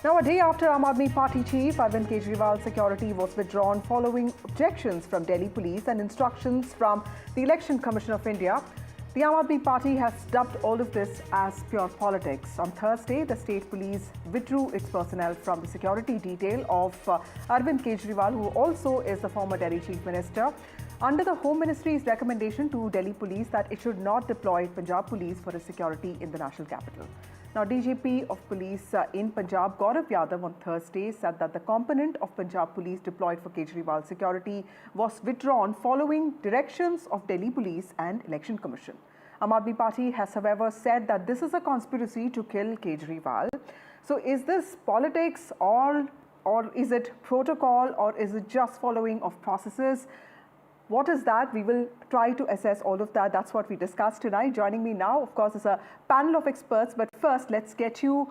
Now, a day after Aam Aadmi Party chief Arvind Kejriwal's security was withdrawn following objections from Delhi police and instructions from the Election Commission of India, the Aam Aadmi Party has dubbed all of this as pure politics. On Thursday, the state police withdrew its personnel from the security detail of Arvind Kejriwal, who also is the former Delhi Chief Minister, under the Home Ministry's recommendation to Delhi police that it should not deploy Punjab police for its security in the national capital. Now, DGP of police in Punjab, Gaurie Yadav, on Thursday said that the component of Punjab police deployed for Kejriwal's security was withdrawn following directions of Delhi police and Election Commission. Aam Aadmi Party has, however, said that this is a conspiracy to kill Kejriwal. So, is this politics or is it protocol, or is it just following of processes? What is that? We will try to assess all of that. That's what we discussed tonight. Joining me now, of course, is a panel of experts. But first, let's get you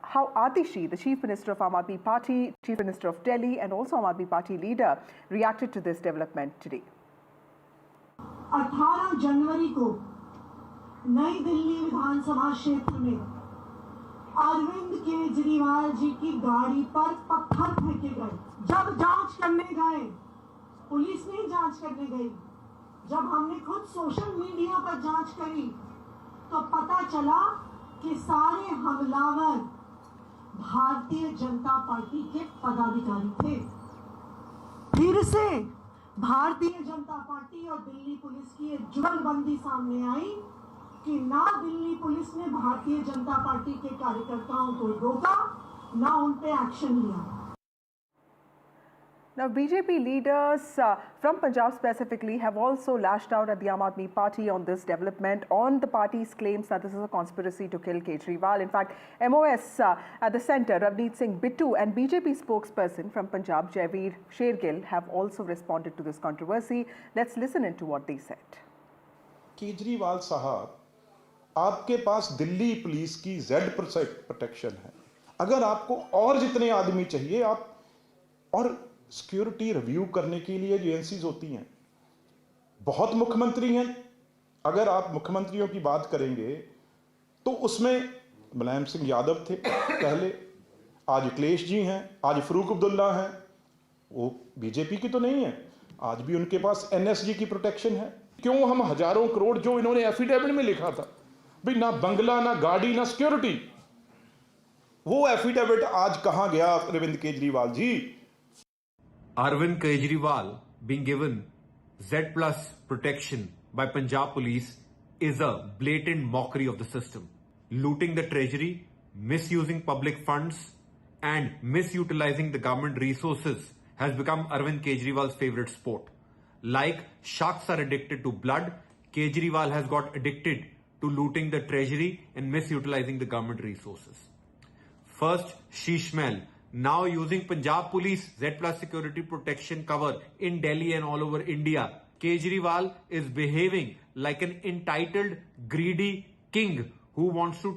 how Atishi, the Chief Minister of Aam Aadmi Party, Chief Minister of Delhi, and also Aam Aadmi Party leader, reacted to this development today.
18 जनवरी को नई दिल्ली विधानसभा क्षेत्र में अरविंद केजरीवाल जी की गाड़ी पर पत्थर फेंके गए। जब जांच करने गए, पुलिस नहीं जांच करने गई। जब हमने खुद सोशल मीडिया पर जांच करी तो पता चला कि सारे हमलावर भारतीय जनता पार्टी के पदाधिकारी थे। फिर से भारतीय जनता पार्टी और दिल्ली पुलिस की एक जुगलबंदी सामने आई कि ना दिल्ली पुलिस ने भारतीय जनता पार्टी के कार्यकर्ताओं को रोका, ना उन पे एक्शन लिया।
Now, BJP leaders from Punjab specifically have also lashed out at the Aam Aadmi Party on this development, on the party's claims that this is a conspiracy to kill Kejriwal. In fact, MOS at the centre, Ravneet Singh Bittu, and BJP spokesperson from Punjab, Javier Milei, have also responded to this controversy. Let's listen into what they said.
Kejriwal साहब, आपके पास Delhi police की Z protection है। अगर आपको और जितने आदमी चाहिए, आप और सिक्योरिटी रिव्यू करने के लिए एजेंसीज होती हैं, बहुत मुख्यमंत्री हैं। अगर आप मुख्यमंत्रियों की बात करेंगे तो उसमें मुलायम सिंह यादव थे पहले, आज अखिलेश जी हैं, आज फरूक अब्दुल्ला हैं। वो बीजेपी की तो नहीं है, आज भी उनके पास NSG की प्रोटेक्शन है। क्यों हम हजारों करोड़ जो इन्होंने एफिडेविट में लिखा था, भाई ना बंगला, ना गाड़ी, ना सिक्योरिटी, वो एफिडेविट आज कहां गया Arvind Kejriwal ji?
Arvind Kejriwal being given Z+ protection by Punjab police is a blatant mockery of the system. Looting the treasury, misusing public funds, and misutilizing the government resources has become Arvind Kejriwal's favorite sport. Like sharks are addicted to blood, Kejriwal has got addicted to looting the treasury and misutilizing the government resources. First, Shishmail, now using Punjab police Z+ security protection cover in Delhi and all over India. Kejriwal is behaving like an entitled, greedy king who wants to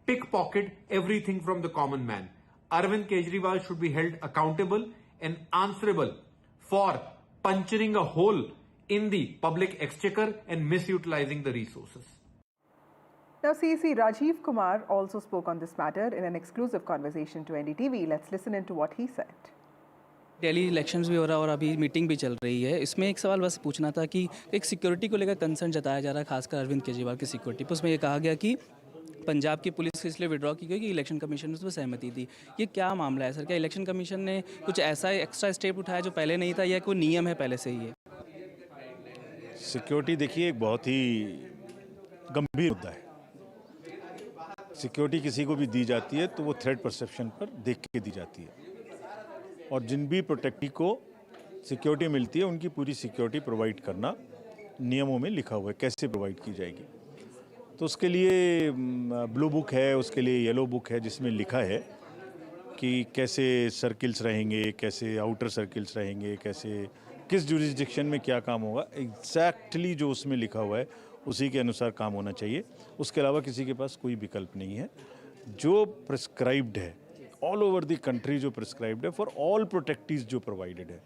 pickpocket everything from the common man. Arvind Kejriwal should be held accountable and answerable for puncturing a hole in the public exchequer and misutilizing the resources.
Now, CC Rajiv Kumar also spoke on this matter in an exclusive conversation to NDTV. Let's listen into what he said.
Delhi elections भी हो रहा है और अभी meeting भी चल रही है। इसमें एक सवाल बस पूछना था कि एक सिक्योरिटी को लेकर कंसर्न जताया जा रहा है, खासकर अरविंद केजरीवाल की सिक्योरिटी पर। उसमें ये कहा गया कि पंजाब की पुलिस इसलिए विड्रॉ की गई कि इलेक्शन कमीशन ने उसमें सहमति दी। ये क्या मामला है सर? क्या इलेक्शन कमीशन ने कुछ ऐसा एक्स्ट्रा स्टेप उठाया जो पहले नहीं था, या कोई नियम है पहले से ही है?
सिक्योरिटी देखिए एक बहुत ही गंभीर मुद्दा है। सिक्योरिटी किसी को भी दी जाती है तो वो थ्रेट परसेप्शन पर देख के दी जाती है, और जिन भी प्रोटेक्टी को सिक्योरिटी मिलती है उनकी पूरी सिक्योरिटी प्रोवाइड करना नियमों में लिखा हुआ है, कैसे प्रोवाइड की जाएगी। तो उसके लिए ब्लू बुक है, उसके लिए येलो बुक है, जिसमें लिखा है कि कैसे सर्किल्स रहेंगे, कैसे आउटर सर्किल्स रहेंगे, कैसे किस जुरिस्डिक्शन में क्या काम होगा। एग्जैक्टली जो उसमें लिखा हुआ है उसी के अनुसार काम होना चाहिए। उसके अलावा किसी के पास कोई विकल्प नहीं है। जो प्रिस्क्राइब्ड है ऑल ओवर द कंट्री, जो प्रिस्क्राइब्ड है फॉर ऑल प्रोटेक्टीज जो प्रोवाइडेड है।